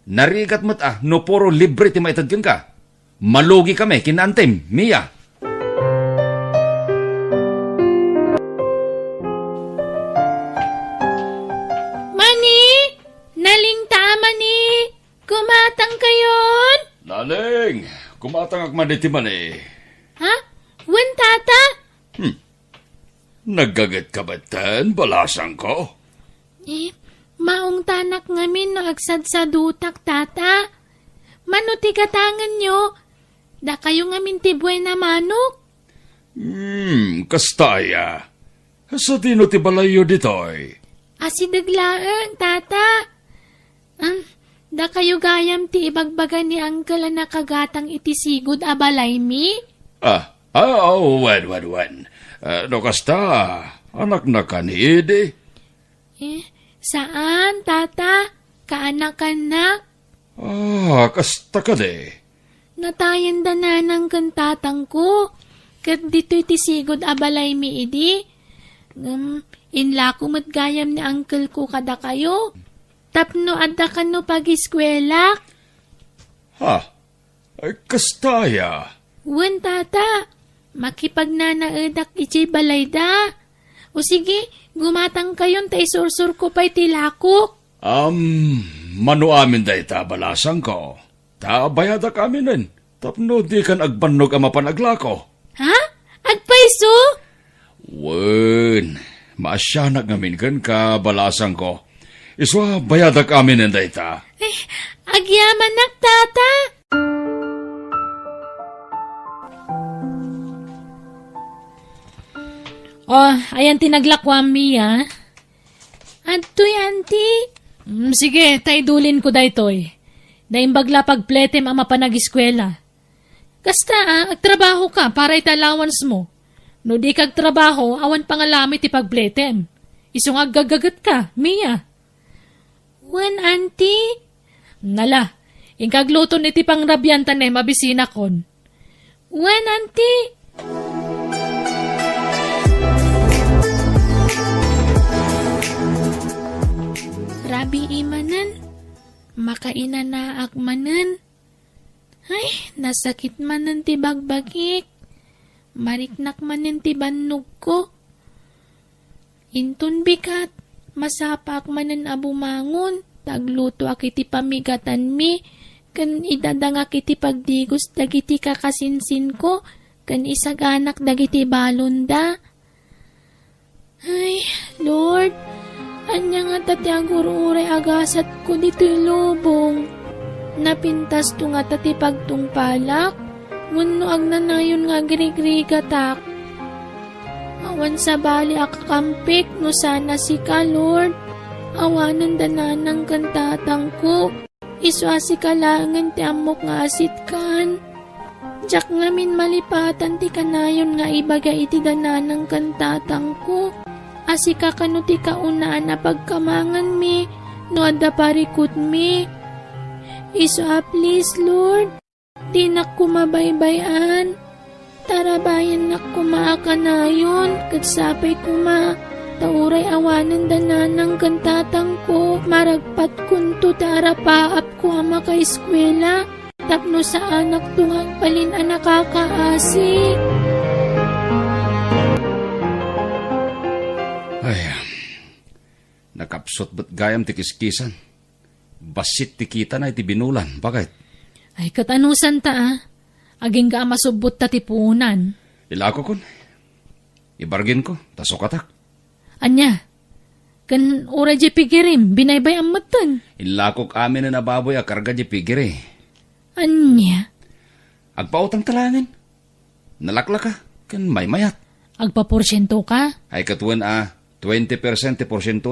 Narigat mo't no puro libre ti maitadkin ka. Malugi kami, kinaantim, Mia. Mani! Nalingta, Mani! Kumatang kayon! Naling, kumatang agmaditi man eh. Ha? Wan, tata? Naggagat ka ba tan, balasang ko? Maong tanak ngamin no agsad sa dutak, tata. Manuti katangan nyo. Da kayo ngamin tibuay na manok. Kastaya. Sa tino ti balayo ditoy. Asidaglaan, tata. Da kayo gayam ti ibagbagan ni Uncle na nakagatang iti sigud abalay mi? Wan. No kasta, anak na kanidi. Saan, tata? Kaanak-anak? Kasta ka de. Natayan da na ng kantatang ko. Kat dito'y tisigod abalay mi idi. Inla ko matgayam ni uncle ko kada kayo. Tapno adda ka no pag-eskwela. Ay kastaya. Wan, tata. Makipagnanaadak iti balay da. O sige, gumatang kayon ta isursur ko pa'y tilakok. Mano amin da ita balasang ko. Ta bayada kami nin. Tapno di kan agbanog ang mapanaglako. Ha? Agpaiso? Wen, maasyanak ngamin kan ka balasang ko. Iswa bayada kami nin da ita. Agyaman nak, tata. Ayan tinaglakwam Mia. Adtoy, auntie. Sige, taidulin ko daytoy. Naimbagla pagpletem ang mapanag-eskwela. Kasta, agtrabaho ka para italawans mo. No di kag trabaho, awan pangalamit ipagpletem. Isong aggagagat ka, Mia. Wan, auntie? Nala, ingkagluto niti pang rabyantan eh, mabisina kon. Wan, auntie? Rabi imanan, makainan na akmanan. Ay, nasakit manan ti bagbagik. Mariknak manan ti bannog ko. Intun bikat, masapak manan abumangon. Tagluto akiti pamigatan mi. Kan idadangak iti pagdigos dagiti kakasinsin ko. Kan isaganak dagiti balonda. Ay, Lord, anya nga tati agururay agasat ko dito'y lubong. Napintas to nga tati pagtungpalak. Wano agnanayon nga grigrigatak. Awan sa bali akakampik no sana si ka, Lord. Awanan dananang kantatang ko. Iswa si kalangan ti amok nga asit kan. Diyak ngamin malipatan ti kanayon nga ibaga iti dananang kantatang ko. Asika kano ti kaunaan na pagkamangan mi, no adda parikot mi. Iswa please, Lord. Di nak kumabaybayan. Tarabayan nak kumaakanayon. Katsapay kuma. Tauray awanan dananang kantatang ko. Maragpat kunto tarapaap ko ama ka eskwela. Tapno sa anak tungag palin anak kakaasi. Ay, nakapsot ba't gayam ti kiskisan? Basit ti kita na iti binulan. Bakit? Ay, katanusan ta Aging ka masubot ta tipunan. Ilako kon. Ibargin ko, tasok atak. Anya, Kan ora di pigirim, binaybay ang matan. Ilakok amin na nababoy a karga di pigiri. Anya? Agpautang talangin. Nalakla ka, kan may mayat. Agpa-porsyento ka? Ay katuan 20%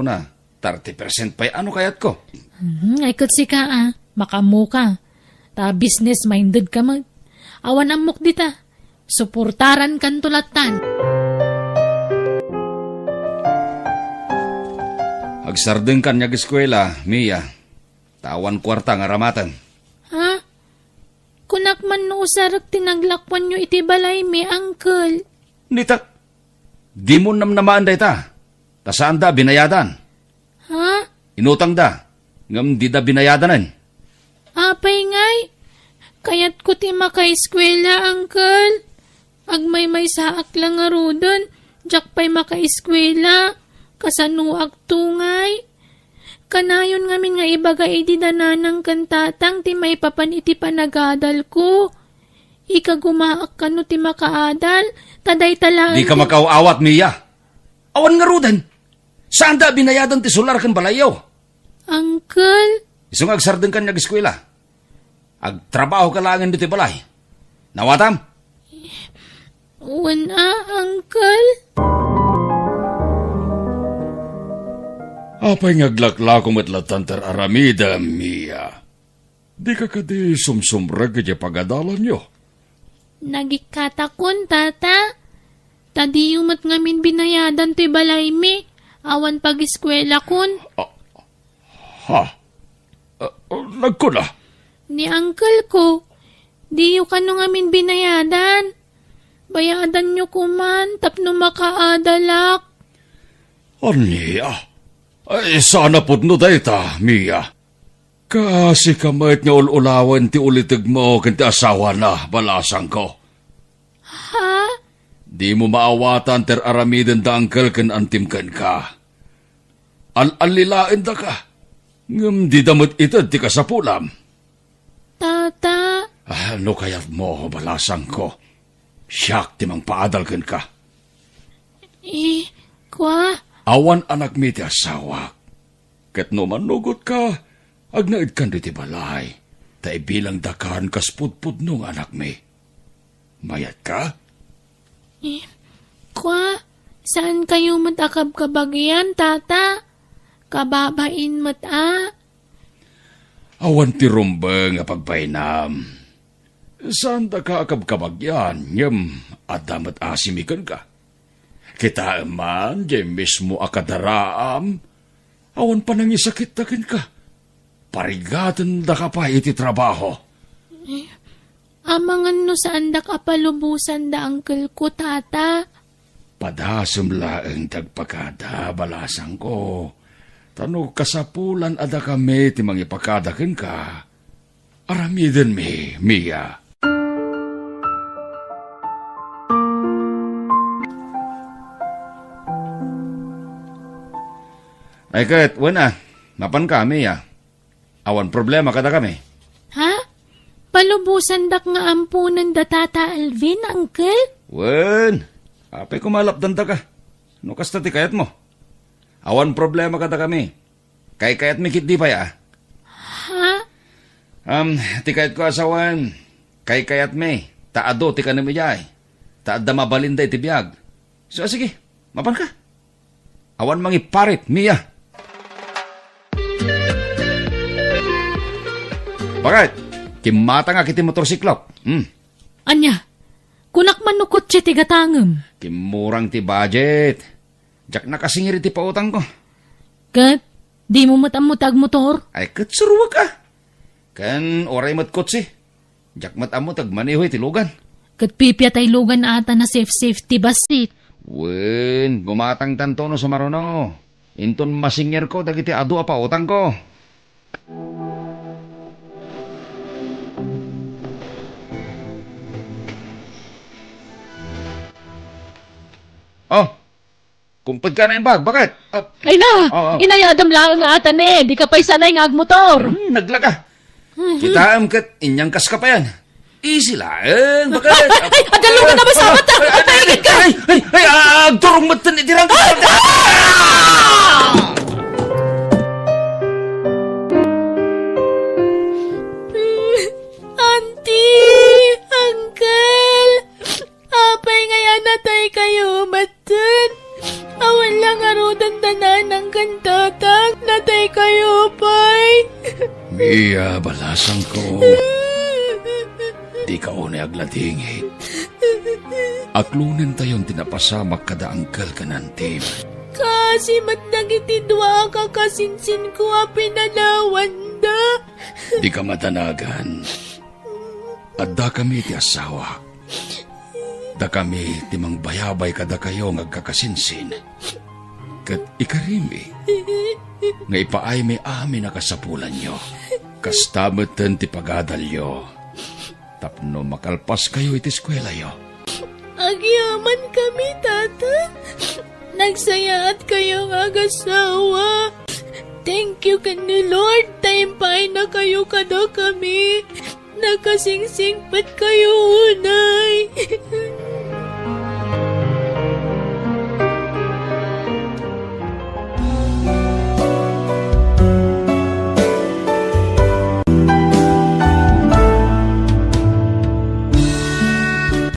na. 30% pa'y ano kayat ko? Ay kutsi ka makamu ka. Ta business-minded ka mag. Awan amok dita. Suportaran kan tulatan. Agsardeng kan niya eskwela, Mia. Tawan kwarta nga ramatan. Ha? Kunak man no usarak tinaglakwan nyo iti balay mi, uncle. Nita, di mo namnamaan da ita. Tasaan da binayadan. Ha? Inutang da. Ngam di da binayadanan. Apay ngay. Kayat ko ti maka-eskwela, uncle. Agmay-may saak lang nga rodon. Diyak pa'y maka-eskwela. Kasanuag tungay. Kanayon ngamin nga ibaga iti dananang kantatang ti may papan iti panagadal ko. Ika gumaak ka no ti makaadal. Taday talaan. Di ka makaawat, Mia. Awan nga rudan. Saan da binayadan ti solar kan balayaw? Uncle? Isong agsardeng kan niya eskwela. Agtrabaho ka lang ti balay. Nawatam? Wala, uncle. Apay ngaglaklako matlatan ter aramida, Mia. Di ka kadi sumsumrag kaya pagadalan nyo. Nagikatakon, tata. Tadi umat ngamin binayadan to'y balay mi. Awan pag-eskwela kun. Ha? Nagkuna? Ni uncle ko. Di yu kano ngamin binayadan. Bayadan nyo kuman, tapno makaadalak. Anya? Ay, sana po no dayta, Mia. Kasi kamait nga ululawan ti ulitig mo kanti asawa na, balasang ko. Ha? Di mo maawatan ter aramiden da angkel kan antimkan ka. Al-alilain da ka. Ngam di damot itad ti kasapulam. Tata. Ano kaya mo, balasang ko? Siyak ti mang paadalkan ka. Kwa? Awan anak mi ti asawa. Ket no manugot ka, agnaid kan di ti balay. Ta bilang dakan kaspudpud nung anak mi. Mayat ka? Kwa? Saan kayo matakab kabagyan, tata? Kababain mata? Awan ti rumbeng nga pagpainam. Saan da ka akab-kabagyan, ngem adamat asimikan ka? Kita man, di mismo akadaraam, awan pa nang isakit takin ka. Parigatan da ka pa iti trabaho. Amangan no saan da kapalubusan da uncle ko, tata? Padasam laeng tagpakada, balasang ko. Tano kasapulan ada kami ti mangipakadakin ka. Aramiden mi, Mia. Ay kat, wala. Mapan kami Awan problema kada kami. Ha? Palubusan dak nga ampunan da tata Alvin, uncle? Wen, apay kumalapdan da ka. No kasta ti kayat mo. Awan problema kada kami. Kayat mi kit di pa Ha? Ti kayat ko asawan. Kayat mi. Taado ti ka nami jay. Taadda mabalinday ti biyag. So sige, mapan ka. Awan mangiparit, Mia. Bakit? Kimata nga kiti motorsiklo. Anya? Kunak man no kotse ti gatangem. Kimurang ti budget. Jak nakasingiri ti pautang ko. Kat, di mo matamutag motor? Ay katsuruwa ka. Kan oray mat kotse. Jak matamutag manihoy ti lugan. Kat pipya tay lugan ata na safety basit. Wen, gumatang tanto no sa maruno. Inton masinger ko dagiti adu apa utang ko. Oh, kumpad ka na yung bag. Bakit? Ay na! Inayadam lang nga ata di ka pa'y sanay nga agmotor. Naglaga. Kitaam kat inyang kas ka pa yan. Easy lang. Bakit? Ay! Adalo ka na ba sa mata? Patayagin ka! Ay! Agturong matan itirang ka! Kabalasan ko, di ka unay agladingit. Aklunin tayon tinapasamak kada angkal ka nantim. Kasi matnagiti dua ka kasinsin ko a pinalawan da. Di ka matanagan. At da kami ti asawa. Da kami timang bayabay kada kayo ngagkakasinsin. Kat ikarimi, nga ipaay may amin na kasapulan nyo. Kastamatan ti pagadalyo. Tapno makalpas kayo iti eskwela yo. Agyaman kami, tata. Nagsayaat kayo ng agasawa. Thank you ni Lord. Taympay na kayo kada kami. Nakasingsing pat kayo unay.